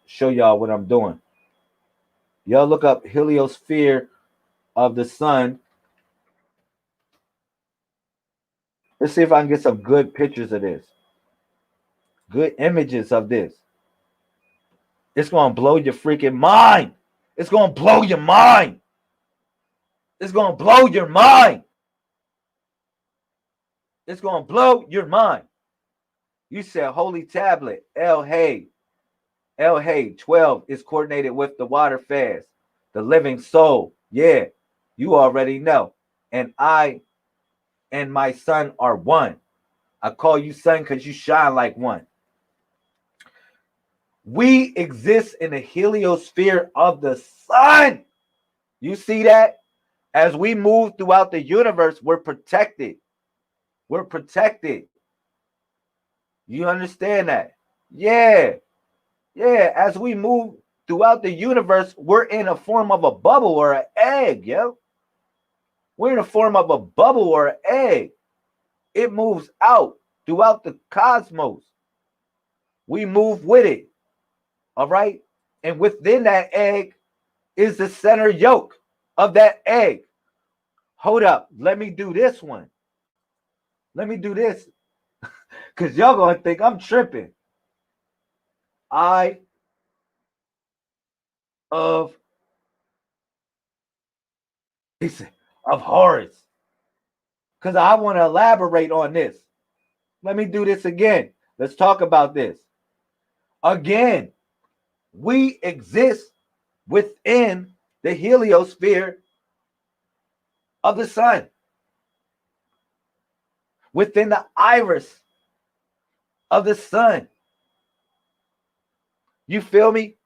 [SPEAKER 1] show y'all what I'm doing. Y'all look up heliosphere of the sun. Let's see if I can get some good pictures of this. Good images of this. It's going to blow your freaking mind. It's going to blow your mind. It's going to blow your mind. It's going to blow your mind. You said holy tablet, El Hay. El Hay 12 is coordinated with the water fast, the living soul. Yeah, you already know. And I and my son are one. I call you son because you shine like one. We exist in the heliosphere of the sun. You see that? As we move throughout the universe, we're protected. We're protected. You understand that? Yeah. Yeah. As we move throughout the universe, we're in a form of a bubble or an egg, yo. We're in a form of a bubble or an egg. It moves out throughout the cosmos. We move with it. All right. And within that egg is the center yolk of that egg. Hold up. Let me do this one. Let me do this. Because y'all going to think I'm tripping. Eye of Horus. Because I want to elaborate on this. Let me do this again. Let's talk about this. Again, we exist within the heliosphere of the sun. Within the iris of the sun. You feel me?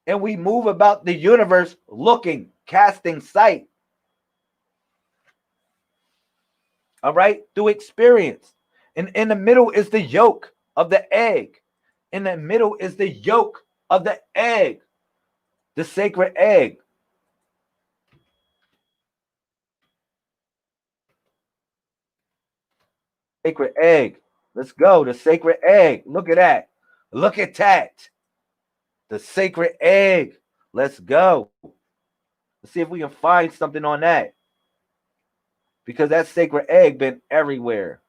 [SPEAKER 1] And we move about the universe looking, casting sight. All right? Through experience. And in the middle is the yolk of the egg. In the middle is the yolk of the egg. The sacred egg. Sacred egg. Let's go. The sacred egg. Look at that. Look at that. The sacred egg. Let's go. Let's see if we can find something on that. Because that sacred egg been everywhere.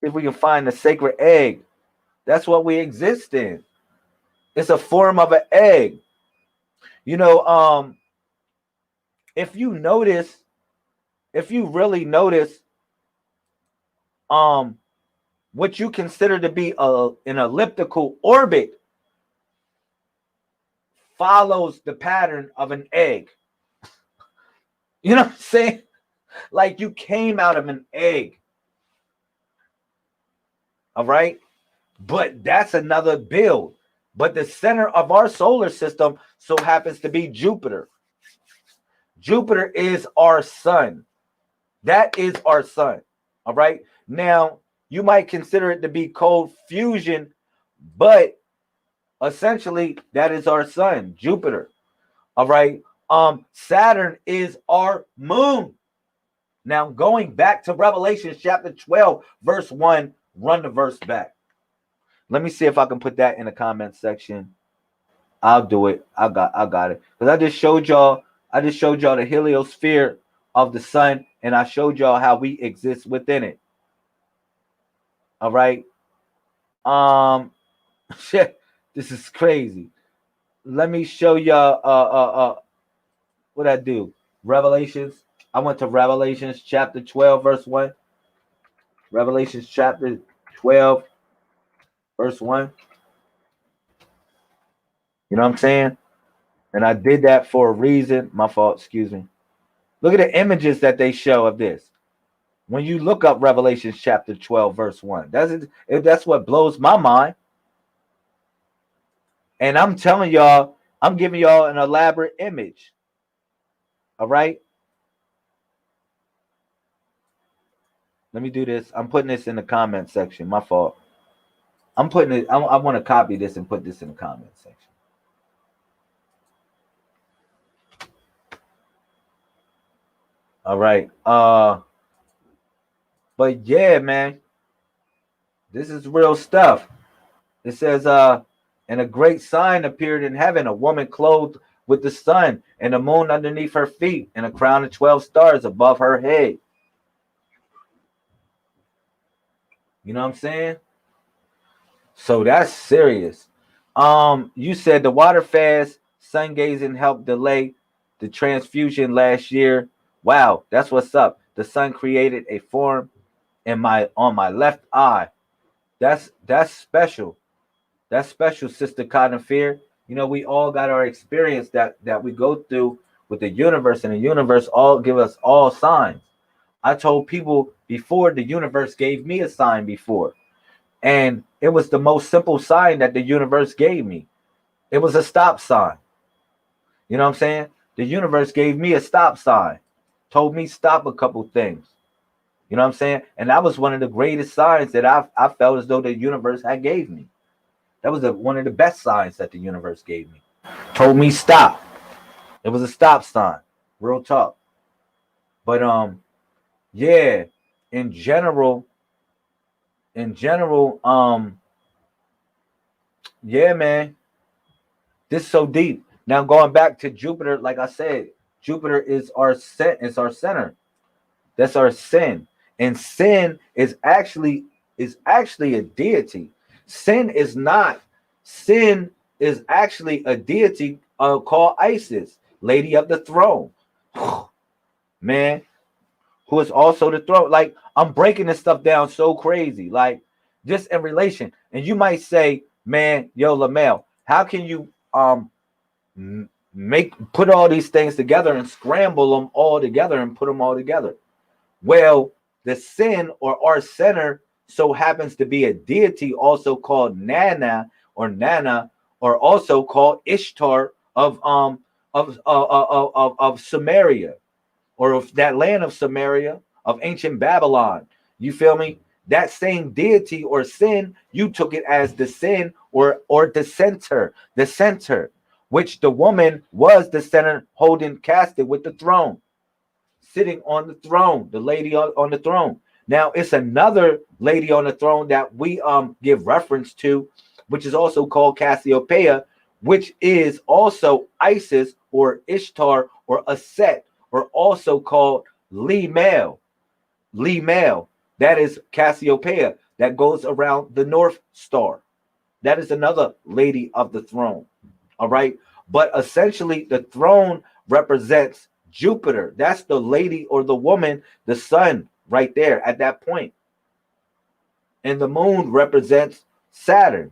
[SPEAKER 1] If we can find the sacred egg, that's what we exist in. It's a form of an egg. You know, if you notice, if you really notice, what you consider to be an elliptical orbit follows the pattern of an egg. You know what I'm saying? Like you came out of an egg. All right? But that's another build. But the center of our solar system so happens to be Jupiter. Jupiter is our sun. That is our sun. All right? Now, you might consider it to be cold fusion, but essentially that is our sun, Jupiter. All right? Saturn is our moon. Now, going back to Revelation chapter 12, verse 1, run the verse back. Let me see if I can put that in the comment section. I'll do it. I got it. Because I just showed y'all the heliosphere of the sun, and I showed y'all how we exist within it. All right. Shit, this is crazy. Let me show y'all what I do. Revelations. I went to Revelations chapter 12, verse 1. Revelations chapter 12, verse 1. You know what I'm saying? And I did that for a reason. My fault, excuse me. Look at the images that they show of this. When you look up Revelation chapter 12, verse 1, that's what blows my mind. And I'm telling y'all, I'm giving y'all an elaborate image. All right? Let me do this. I'm putting this in the comment section. My fault. I'm putting it, I want to copy this and put this in the comment section. All right. But yeah, man. This is real stuff. It says, and a great sign appeared in heaven, a woman clothed with the sun and the moon underneath her feet, and a crown of 12 stars above her head. You know what I'm saying? So that's serious. You said the water fast, sun gazing helped delay the transfusion last year. Wow, that's what's up. The sun created a form on my left eye. That's special. That's special, Sister Cotton Fear. You know, we all got our experience that we go through with the universe, and the universe all give us all signs. I told people before, the universe gave me a sign before, and it was the most simple sign that the universe gave me. It was a stop sign. You know what I'm saying? The universe gave me a stop sign, told me stop a couple things. You know what I'm saying? And that was one of the greatest signs that I felt as though the universe had gave me. That was one of the best signs that the universe gave me. Told me stop. It was a stop sign. Real talk. But yeah, in general, yeah, man, this is so deep. Now going back to Jupiter, like I said, Jupiter is our center. That's our sin. And sin is actually a deity. Sin is not. Sin is actually a deity called Isis, Lady of the Throne. Man, who is also the throne. Like, I'm breaking this stuff down so crazy. Like, just in relation. And you might say, man, yo, Lamel, how can you put all these things together and scramble them all together and put them all together? Well, the sin or our center so happens to be a deity also called Nana, or also called Ishtar of Samaria, or of that land of Samaria, of ancient Babylon. You feel me? That same deity or sin, you took it as the sin or the center, which the woman was the center holding casted with the throne, sitting on the throne, the lady on the throne. Now it's another lady on the throne that we give reference to, which is also called Cassiopeia, which is also Isis or Ishtar or Aset, or also called Lee Male. That is Cassiopeia, that goes around the North Star. That is another lady of the throne. All right. But essentially, the throne represents Jupiter. That's the lady or the woman, the sun, right there at that point. And the moon represents Saturn.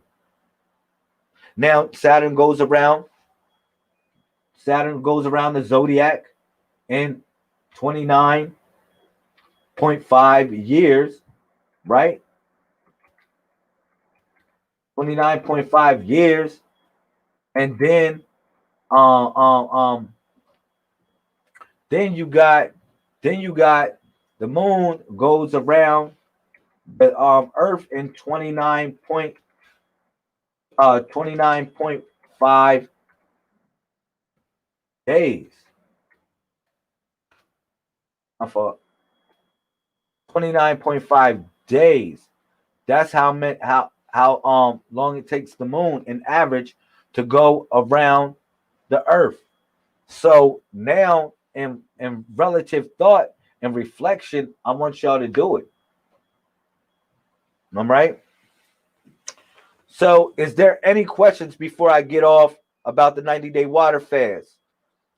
[SPEAKER 1] Now, Saturn goes around the zodiac in 29.5 years, right? 29.5 years. And um um um then you got the moon goes around the earth in 29.5 days. I thought 29.5 days. That's how long it takes the moon in average to go around the earth. So now in relative thought and reflection, I want y'all to do it. All right. So is there any questions before I get off about the 90-day water fast?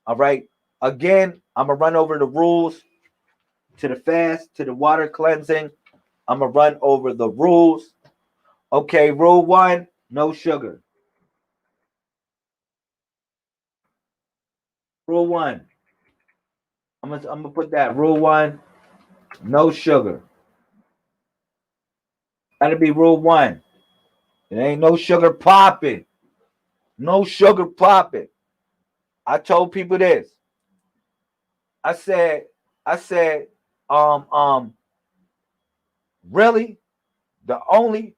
[SPEAKER 1] All right. Again, I'm gonna run over the rules to the fast, to the water cleansing. I'm gonna run over the rules. Okay, rule 1, no sugar. Rule 1. I'm gonna put that. Rule 1, no sugar. That'll be rule 1. It ain't no sugar popping. No sugar popping. I told people this. I said, I said, um, um, really? The only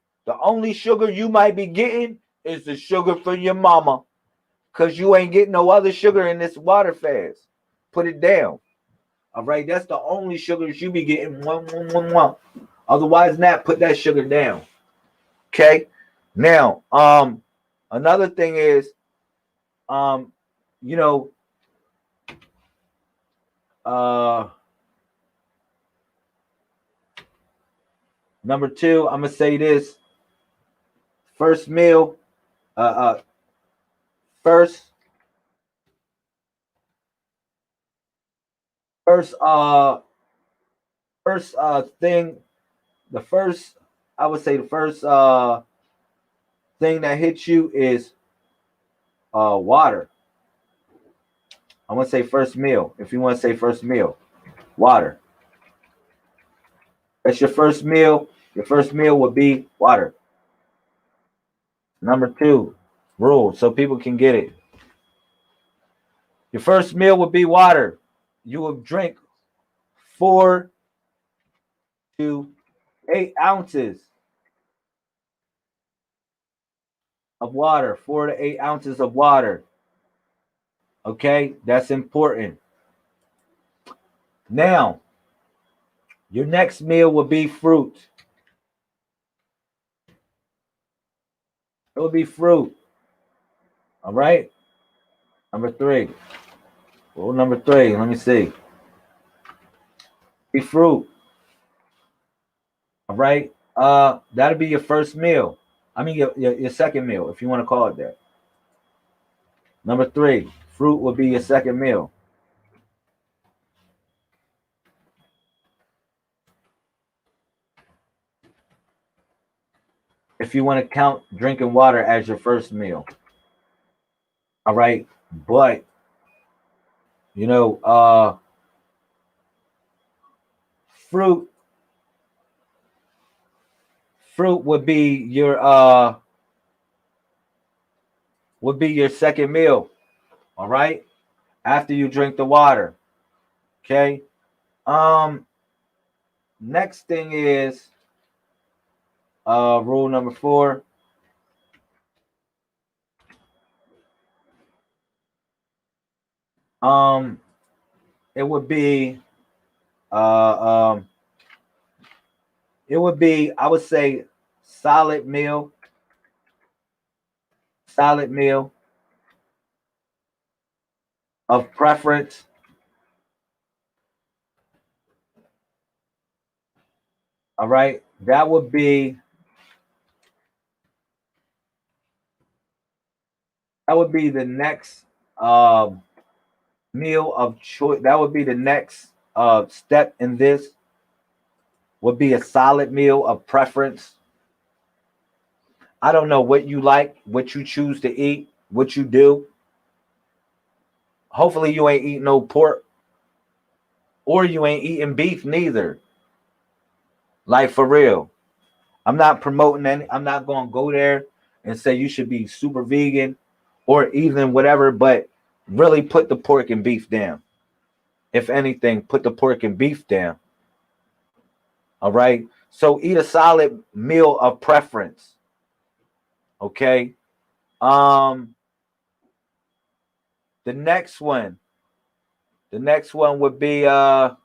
[SPEAKER 1] sugar you might be getting is the sugar from your mama. Cause you ain't getting no other sugar in this water fast. Put it down. All right. That's the only sugars you be getting. Otherwise than that, put that sugar down. Okay. Now, another thing is, um, you know, number 2, I'm gonna say this. First meal, uh, uh, first, first, thing, the first, I would say the first thing that hits you is water. I want to say first meal. If you want to say first meal, water. That's your first meal. Your first meal would be water. Number 2, rule so people can get it. Your first meal would be water. You will drink 4 to 8 ounces of water. 4 to 8 ounces of water. Okay, that's important. Now, your next meal will be fruit. It will be fruit. All right. Number 3. Rule number 3. Let me see. Be fruit. All right. That'll be your first meal. I mean your second meal, if you want to call it that. Number 3, fruit will be your second meal. If you want to count drinking water as your first meal. All right. But you know, fruit fruit would be your second meal. All right, after you drink the water. Okay. Um. Next thing is rule number 4. Um. It would be uh um. It would be, I would say, solid meal. Solid meal of preference. All right. That would be the next um meal of choice. That would be the next step in this, would be a solid meal of preference. I don't know what you like, what you choose to eat, what you do. Hopefully you ain't eating no pork, or you ain't eating beef neither. Like, for real. I'm not promoting any, I'm not going to go there and say you should be super vegan or even whatever, but really put the pork and beef down. If anything, put the pork and beef down. All right. So eat a solid meal of preference. Okay. Um, the next one, would be all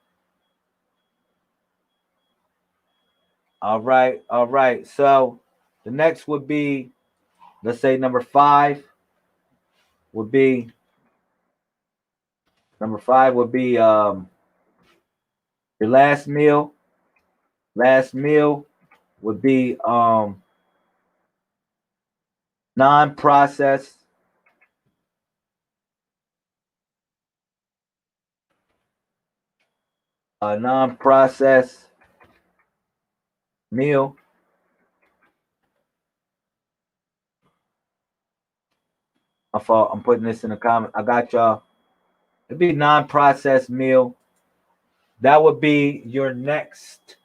[SPEAKER 1] right. So the next would be, let's say would be number 5 would be your last meal. Last meal would be non-processed, non-processed meal. My fault. I'm putting this in the comment. I got y'all. It'd be non-processed meal. That would be your next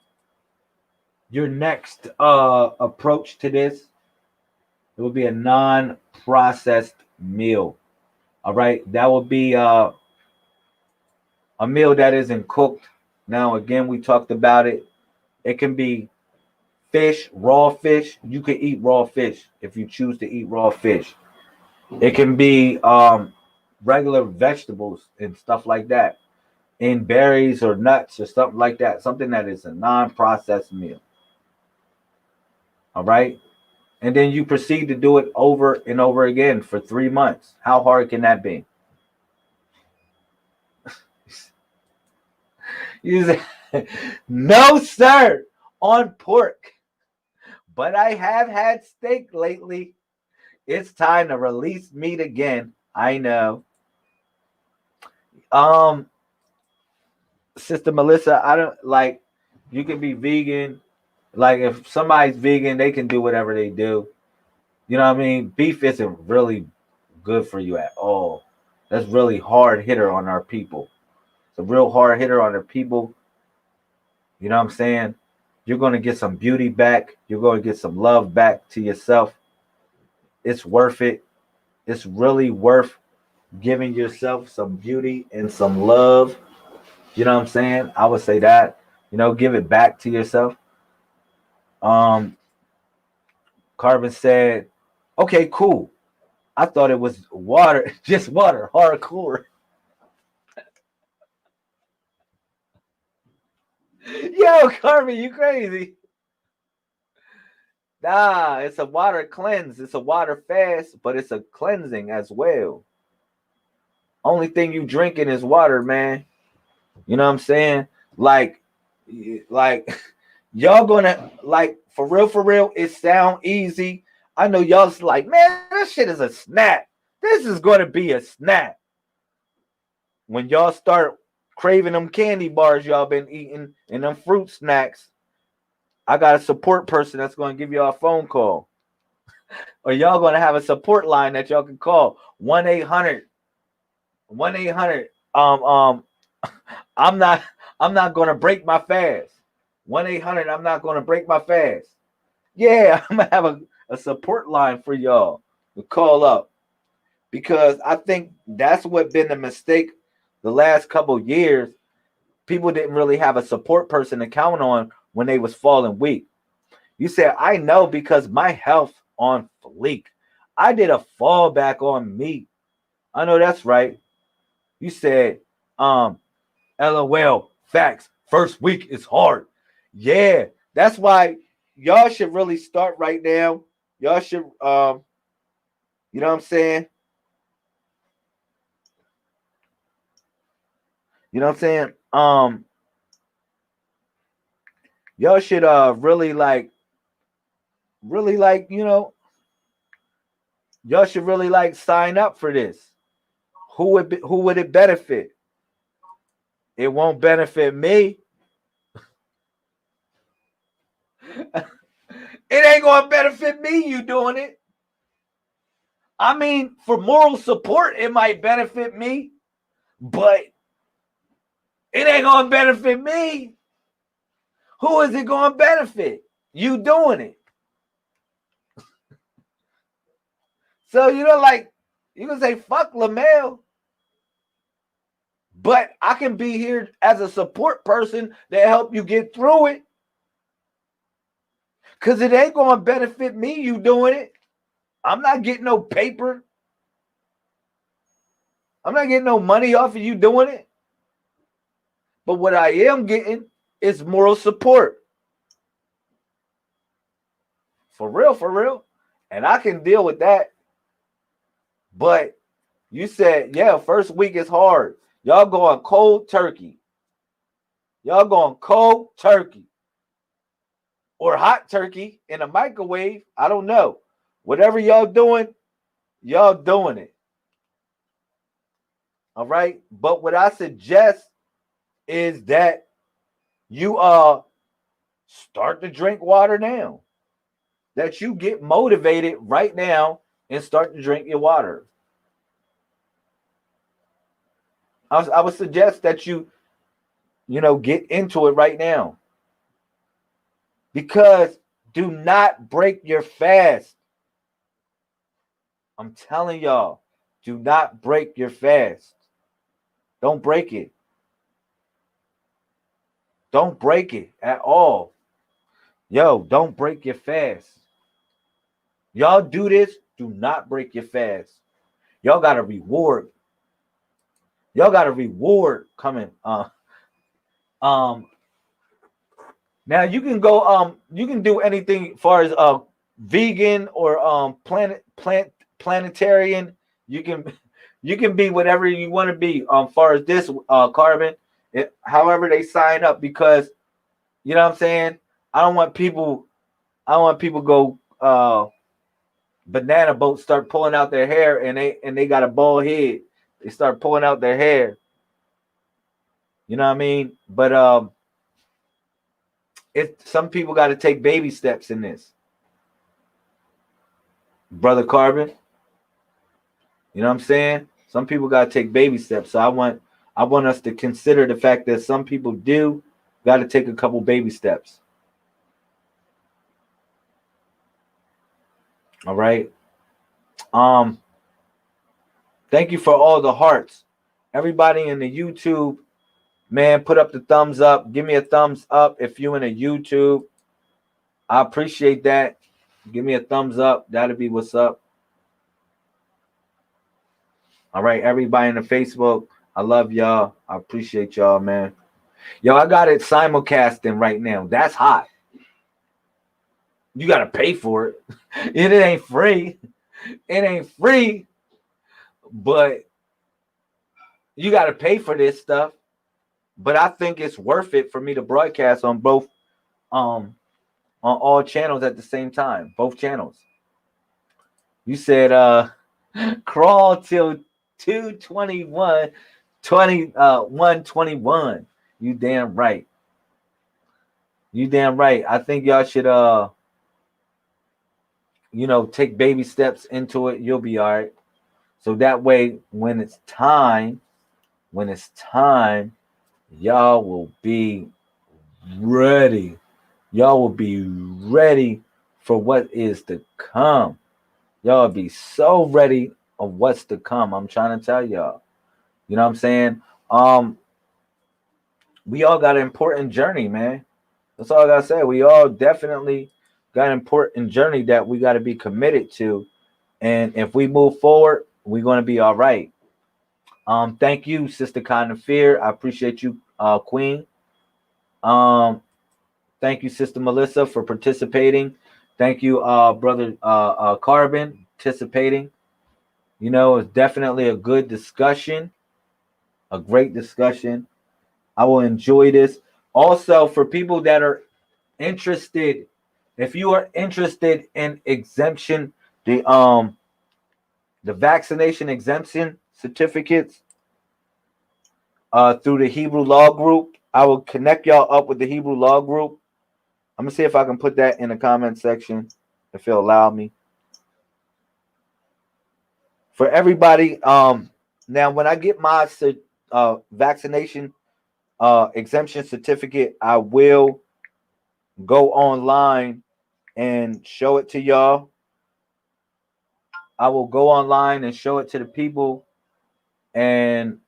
[SPEAKER 1] approach to this. It would be a non-processed meal. All right. That would be a meal that isn't cooked. Now, again, we talked about it. It can be fish, raw fish. You can eat raw fish if you choose to eat raw fish. It can be regular vegetables and stuff like that, in berries or nuts or something like that. Something that is a non-processed meal. All right. And then you proceed to do it over and over again for 3 months. How hard can that be? You say, no, sir, on pork. But I have had steak lately. It's time to release meat again. I know. Um, Sister Melissa, I don't like, you can be vegan. Like, if somebody's vegan, they can do whatever they do. You know what I mean? Beef isn't really good for you at all. That's really hard hitter on our people. It's a real hard hitter on our people. You know what I'm saying? You're going to get some beauty back. You're going to get some love back to yourself. It's worth it. It's really worth giving yourself some beauty and some love. You know what I'm saying? I would say that. Give it back to yourself. Um, Carbon said, okay, cool. I thought it was water, just water, hardcore. Yo, Carbon, you crazy. Nah, it's a water cleanse. It's a water fast, but it's a cleansing as well. Only thing you drinking is water, man. You know what I'm saying? Like, like y'all gonna, like, for real, it sound easy. I know y'all's like, man, this shit is a snap. This is gonna be a snap. When y'all start craving them candy bars y'all been eating and them fruit snacks, I got a support person that's gonna give y'all a phone call. Or y'all gonna have a support line that y'all can call 1-800 1-800 I'm not gonna break my fast. 1-800 I'm not gonna break my fast. Yeah, I'm gonna have a support line for y'all to call up, because I think that's what been the mistake the last couple years. People didn't really have a support person to count on when they was falling weak. You said, I know because my health on fleek. I did a fallback on me. I know that's right. You said, LOL, facts. First week is hard. Yeah, that's why y'all should really start right now. Y'all should, you know what I'm saying? You know what I'm saying? Y'all should really like, y'all should really like sign up for this. Who would it benefit? It won't benefit me. It ain't gonna benefit me, you doing it. I mean, for moral support, it might benefit me, but it ain't gonna benefit me. Who is it gonna benefit? You doing it. So like you can say fuck LaMel, but I can be here as a support person to help you get through it. Cause it ain't gonna benefit me, you doing it. I'm not getting no paper. I'm not getting no money off of you doing it. But what I am getting is moral support. For real, for real. And I can deal with that. But you said, yeah, first week is hard. Y'all going cold turkey. Y'all going cold turkey. Or hot turkey in a microwave. I don't know. Whatever y'all doing it. All right. But what I suggest is that you start to drink water now. That you get motivated right now and start to drink your water. I would suggest that you get into it right now. Because do not break your fast. I'm telling y'all, do not break your fast. Don't break it. Don't break it at all. Yo, don't break your fast. Y'all do this, do not break your fast. Y'all got a reward. Y'all got a reward coming. Um Now you can do anything as far as vegan or planetarian. You can you can be whatever you want to be far as this carbon. However they sign up, because you know what I'm saying? I don't want people go banana boat, start pulling out their hair, and they got a bald head. They start pulling out their hair. You know what I mean? But some people got to take baby steps in this, brother Carbon. You know what I'm saying? Some people got to take baby steps. So I want us to consider the fact that some people do got to take a couple baby steps. All right. Thank you for all the hearts. Everybody in the YouTube, man, put up the thumbs up. Give me a thumbs up if you in the YouTube. I appreciate that. Give me a thumbs up. That'll be what's up. All right, everybody in the Facebook, I love y'all. I appreciate y'all, man. Yo, I got it simulcasting right now. That's hot. You got to pay for it. It ain't free. It ain't free, but you got to pay for this stuff. But I think it's worth it for me to broadcast on both on all channels at the same time, both channels. You said crawl till 221 121. You damn right. You damn right. I think y'all should take baby steps into it. You'll be all right. So that way when it's time, y'all will be ready. Y'all will be ready for what is to come. Y'all be so ready of what's to come. I'm trying to tell y'all. You know what I'm saying? Um, we all got an important journey, man. That's all I gotta say. We all definitely got an important journey that we got to be committed to. And if we move forward, we're gonna be all right. Thank you, Sister Kind of Fear. I appreciate you, Queen. Um, thank you, Sister Melissa, for participating. Thank you, brother Carbon, participating. You know, it's definitely a good discussion, a great discussion. I will enjoy this. Also, for people that are interested, if you are interested in exemption, the vaccination exemption certificates through the Hebrew Law Group, I will connect y'all up with the Hebrew Law Group. I'm gonna see if I can put that in the comment section if it'll allow me. For everybody, now when I get my vaccination exemption certificate, I will go online and show it to y'all. I will go online and show it to the people, and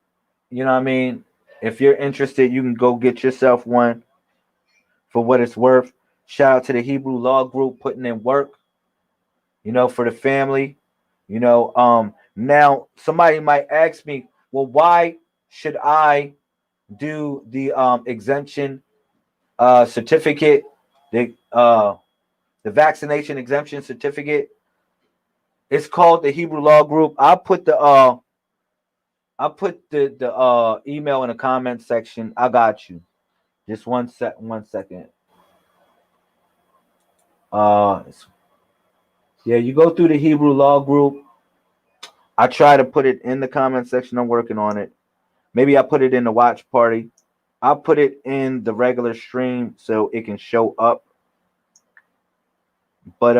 [SPEAKER 1] you know what I mean. If you're interested, you can go get yourself one for what it's worth. Shout out to the Hebrew Law Group putting in work, you know, for the family. You know, now somebody might ask me, well, why should I do the exemption certificate, the vaccination exemption certificate? It's called the Hebrew Law Group. I'll put the email in the comment section. I got you. Just one second. Yeah, you go through the Hebrew Law Group. I try to put it in the comment section. I'm working on it. Maybe I put it in the watch party. I'll put it in the regular stream so it can show up. But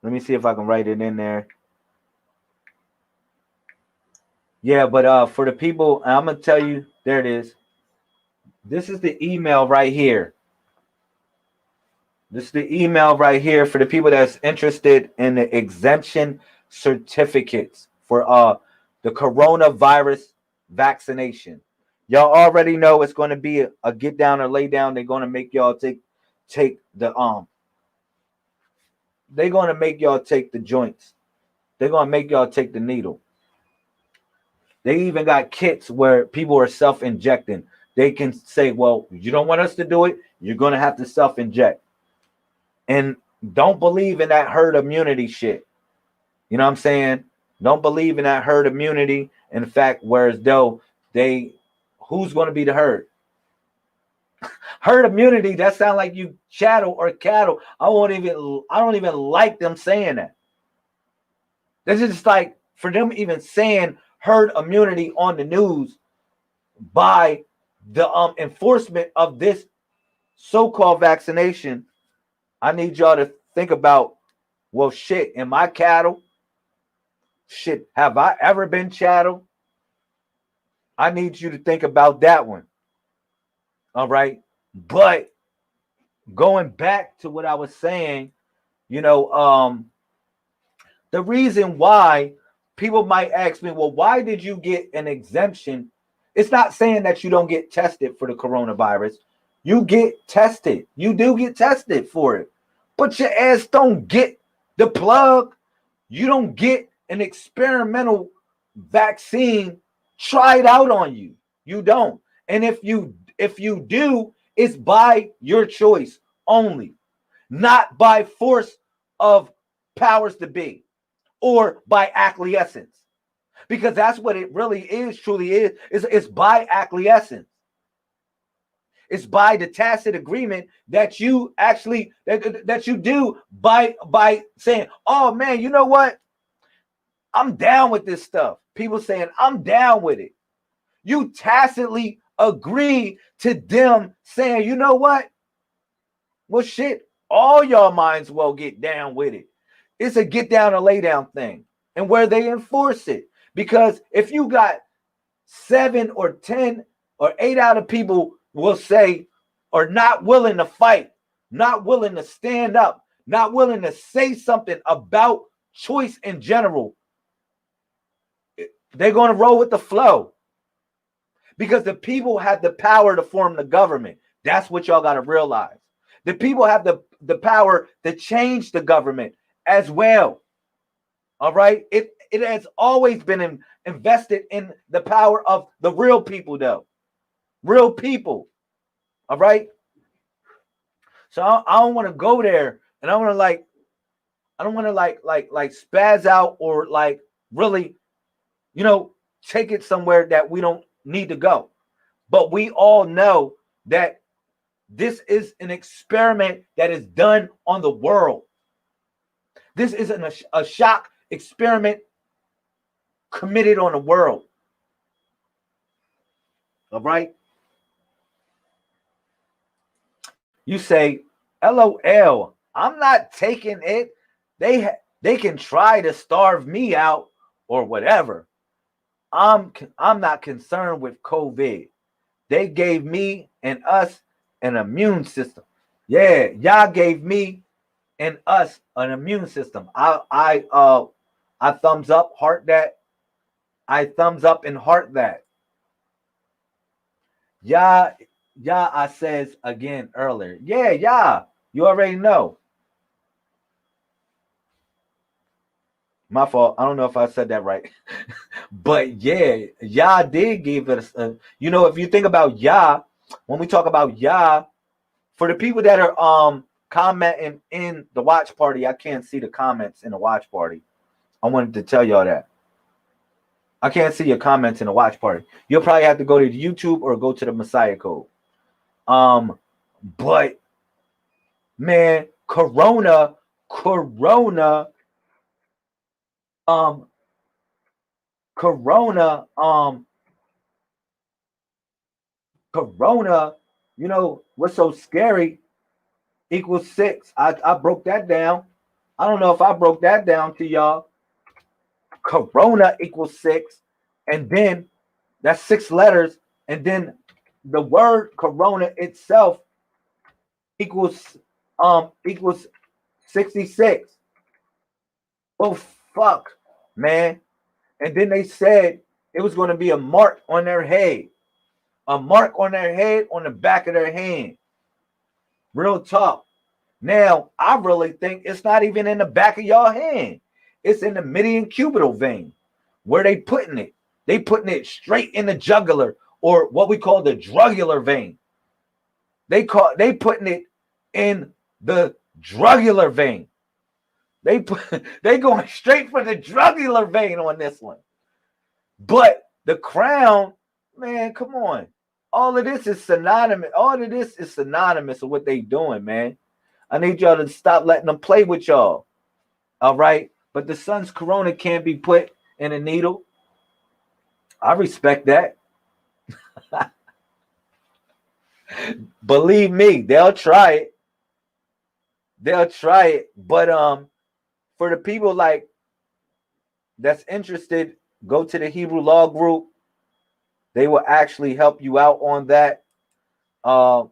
[SPEAKER 1] let me see if I can write it in there. Yeah, but for the people, I'm gonna tell you, there it is. This is the email right here. This is the email right here for the people that's interested in the exemption certificates for the coronavirus vaccination. Y'all already know it's going to be a get down or lay down. They're going to make y'all take the they're going to make y'all take the joints. They're going to make y'all take the needle. They even got kits where people are self-injecting. They can say, well, you don't want us to do it, you're going to have to self-inject. And don't believe in that herd immunity shit. You know what I'm saying? Don't believe in that herd immunity. In fact, whereas though who's going to be the herd? Herd immunity, that sounds like you chattel or cattle. I don't even like them saying that. This is just like for them even saying herd immunity on the news by the enforcement of this so-called vaccination. I need y'all to think about, well, shit, am I cattle? Shit, have I ever been chattel? I need you to think about that one. All right. But going back to what I was saying, you know, the reason why people might ask me, well, why did you get an exemption? It's not saying that you don't get tested for the coronavirus. You get tested. You do get tested for it. But your ass don't get the plug. You don't get an experimental vaccine tried out on you. You don't. And if you do, it's by your choice only, not by force of powers to be or by acquiescence. Because that's what it really is, truly is. It's by acquiescence. It's by the tacit agreement that you actually that you do by saying, oh man, you know what? I'm down with this stuff. People saying, I'm down with it. You tacitly agree to them saying, you know what? Well, shit, all y'all minds well get down with it. It's a get down or lay down thing, and where they enforce it. Because if you got 7 or 10 or 8 out of people will say are not willing to fight, not willing to stand up, not willing to say something about choice in general, they're going to roll with the flow. Because the people have the power to form the government. That's what y'all got to realize. The people have the power to change the government as well. All right? It has always been invested in the power of the real people, though. Real people. All right? So I don't want to go there, and I don't want to like spaz out or like really, take it somewhere that we don't need to go. But we all know that this is an experiment that is done on the world. This isn't a shock experiment committed on the world. All right? You say, LOL, I'm not taking it. They can try to starve me out or whatever. I'm not concerned with COVID. They gave me and us an immune system. Yeah, y'all gave me and us an immune system. I thumbs up, heart that. I thumbs up and heart that. Y'all, I says again earlier. Yeah, y'all, you already know. My fault. I don't know if I said that right. But yeah, Yah did give us if you think about Yah, when we talk about Yah, for the people that are commenting in the watch party, I can't see the comments in the watch party. I wanted to tell y'all that. I can't see your comments in the watch party. You'll probably have to go to YouTube or go to the Messiah Code. But man, Corona, Corona, what's so scary equals 6. I broke that down. I don't know if I broke that down to y'all. Corona equals 6, and then that's 6 letters, and then the word corona itself equals 66. Oh fuck, man. And then they said it was going to be a mark on their head. A mark on their head on the back of their hand. Real talk. Now, I really think it's not even in the back of your hand. It's in the median cubital vein. Where they putting it? They putting it straight in the jugular, or what we call the drugular vein. They putting it in the drugular vein. They going straight for the drugular vein on this one. But the crown, man, come on. All of this is synonymous. All of this is synonymous with what they doing, man. I need y'all to stop letting them play with y'all. All right? But the sun's corona can't be put in a needle. I respect that. Believe me, they'll try it. They'll try it. But for the people like that's interested, go to the Hebrew Law Group. They will actually help you out on that. As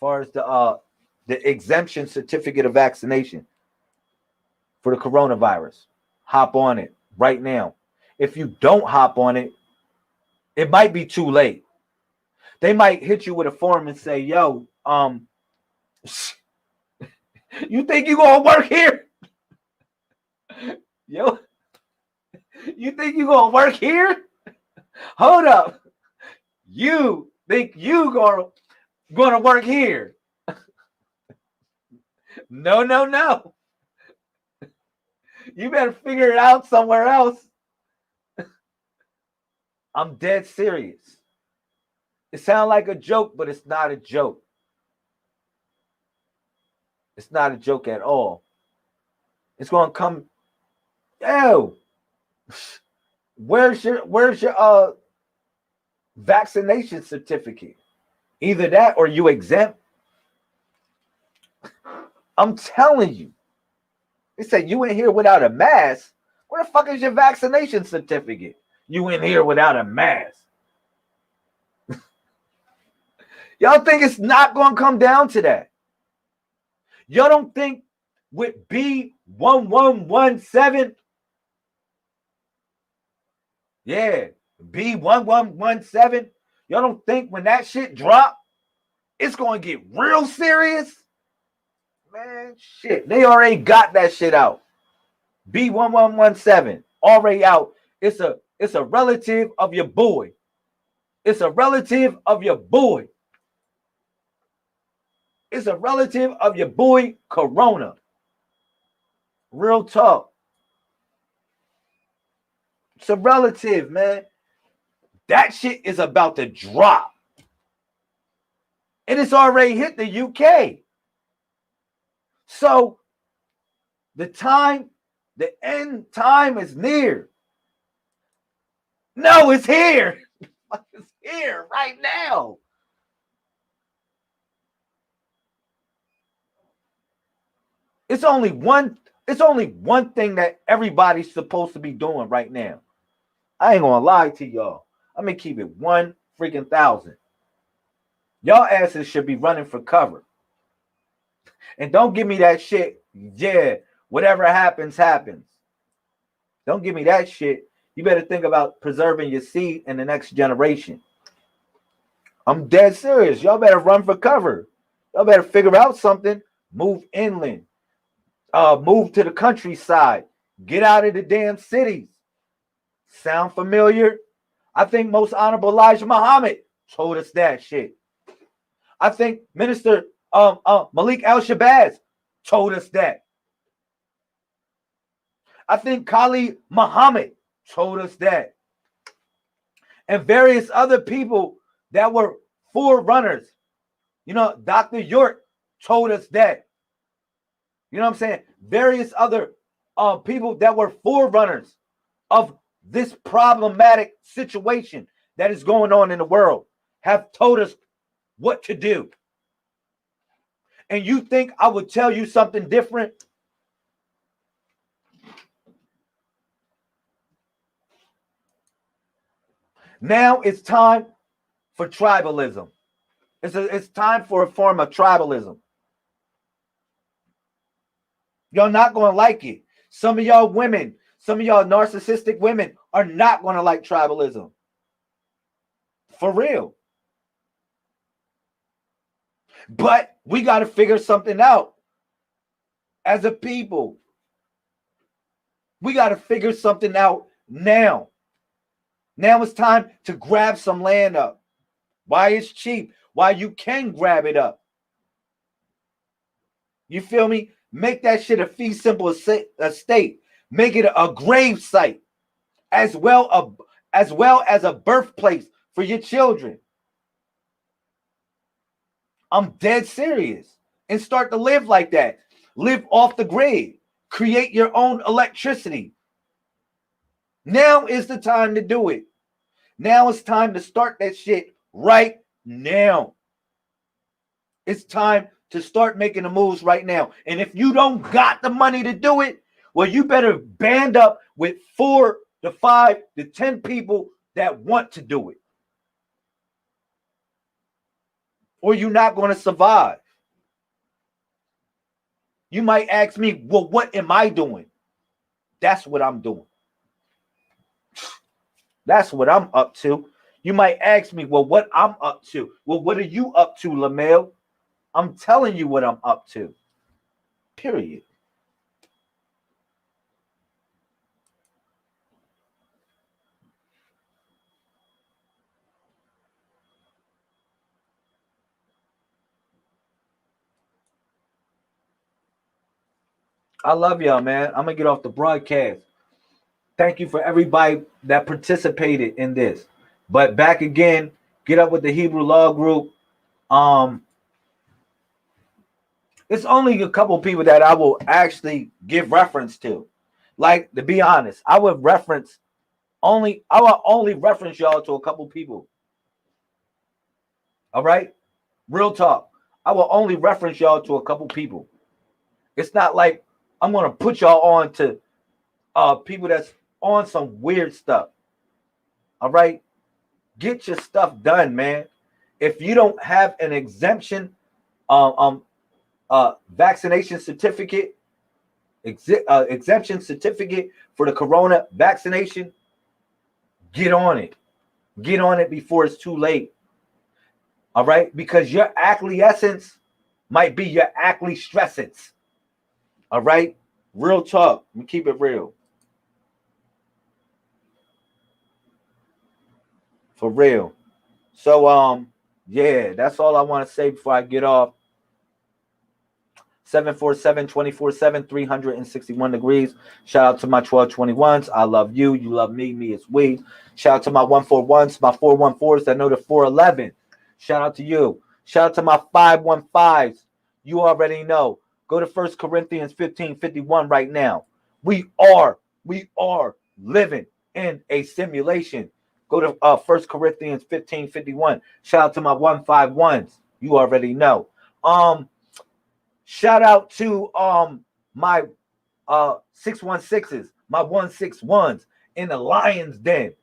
[SPEAKER 1] far as the exemption certificate of vaccination for the coronavirus. Hop on it right now. If you don't hop on it, it might be too late. They might hit you with a form and say, yo, you think you gonna work here? Yo, you think you gonna work here? Hold up. You think you gonna work here? No. You better figure it out somewhere else. I'm dead serious. It sounds like a joke, but it's not a joke. It's not a joke at all. It's gonna come. Yo, where's your vaccination certificate? Either that or you exempt. I'm telling you. They said you in here without a mask. Where the fuck is your vaccination certificate? You in here without a mask. Y'all think it's not going to come down to that? Y'all don't think with B1117, yeah, B1117, y'all don't think when that shit drop, it's going to get real serious? Man, shit, they already got that shit out. B1117 already out. It's a relative of your boy. It's a relative of your boy. It's a relative of your boy Corona. Real talk. It's a relative, man. That shit is about to drop. And it's already hit the UK. So the end time is near. No, it's here. It's here right now. It's only one thing that everybody's supposed to be doing right now. I ain't gonna lie to y'all. I'm gonna keep it 1,000. Y'all asses should be running for cover. And don't give me that shit. Yeah, whatever happens, happens. Don't give me that shit. You better think about preserving your seed in the next generation. I'm dead serious. Y'all better run for cover. Y'all better figure out something. Move inland. Move to the countryside. Get out of the damn cities. Sound familiar? I think Most Honorable Elijah Muhammad told us that shit. I think Minister Malik Al-Shabazz told us that. I think Khalid Muhammad told us that. And various other people that were forerunners. You know, Dr. York told us that. You know what I'm saying? Various other people that were forerunners of this problematic situation that is going on in the world have told us what to do. And you think I would tell you something different? Now it's time for tribalism. It's time for a form of tribalism. Y'all not going to like it. Some of y'all women, some of y'all narcissistic women are not going to like tribalism. For real. But we got to figure something out as a people. We got to figure something out now. Now it's time to grab some land up. Why it's cheap. Why you can grab it up. You feel me? Make that shit a fee simple estate. Make it a grave site. As well as a birthplace for your children. I'm dead serious. And start to live like that. Live off the grid. Create your own electricity. Now is the time to do it. Now it's time to start that shit right now. It's time to start making the moves right now. And if you don't got the money to do it, well, you better band up with 4 to 5 to 10 people that want to do it. Or you're not going to survive. You might ask me, well, what am I doing? That's what I'm doing. That's what I'm up to. You might ask me, well, what I'm up to. Well, what are you up to, LaMel? I'm telling you what I'm up to. Period. I love y'all, man. I'm going to get off the broadcast. Thank you for everybody that participated in this. But back again, get up with the Hebrew Law Group. It's only a couple people that I will actually give reference to. Like, to be honest, I will only reference y'all to a couple people. All right? Real talk. I will only reference y'all to a couple people. It's not like I'm going to put y'all on to people that's on some weird stuff. All right? Get your stuff done, man. If you don't have an exemption, vaccination certificate, exemption certificate for the corona vaccination, get on it. Get on it before it's too late. All right? Because your acquiescence might be your stressance. All right? Real talk. Let me keep it real. For real. So, yeah, that's all I want to say before I get off. 747 24/7, 361 degrees. Shout out to my 1221s. I love you. You love me. Me is we. Shout out to my 141s, my 414s that know the 411. Shout out to you. Shout out to my 515s. You already know. Go to 1 Corinthians 15:51 right now. We are living in a simulation. Go to 1 Corinthians 15:51. Shout out to my 151s. You already know. Shout out to my 616s, my 161s in the lion's den.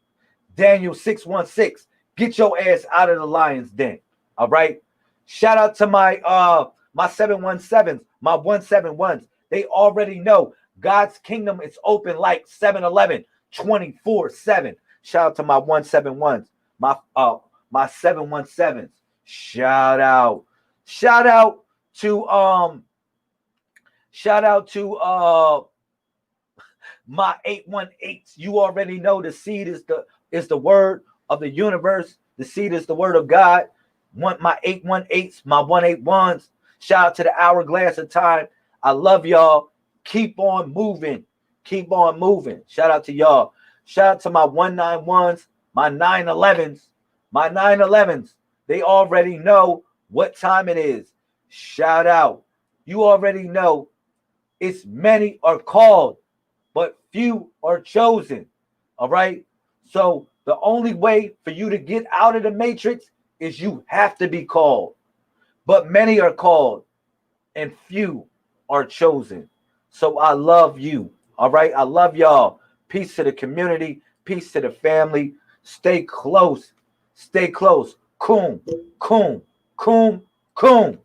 [SPEAKER 1] Daniel 616. Get your ass out of the lion's den. All right. Shout out to my 717s, my 171s. They already know God's kingdom is open like 7-Eleven 24/7. Shout out to my 171s, my 717s. Shout out to my 818s. You already know the seed is the word of the universe. The seed is the word of God. My 818s, my 181s. Shout out to the hourglass of time. I love y'all. Keep on moving. Keep on moving. Shout out to y'all. Shout out to my 191s, my 911s, my 911s. They already know what time it is. Shout out. You already know it's many are called, but few are chosen. All right. So the only way for you to get out of the matrix is you have to be called. But many are called and few are chosen. So I love you. All right. I love y'all. Peace to the community. Peace to the family. Stay close. Stay close. Coom, coom, coom, coom.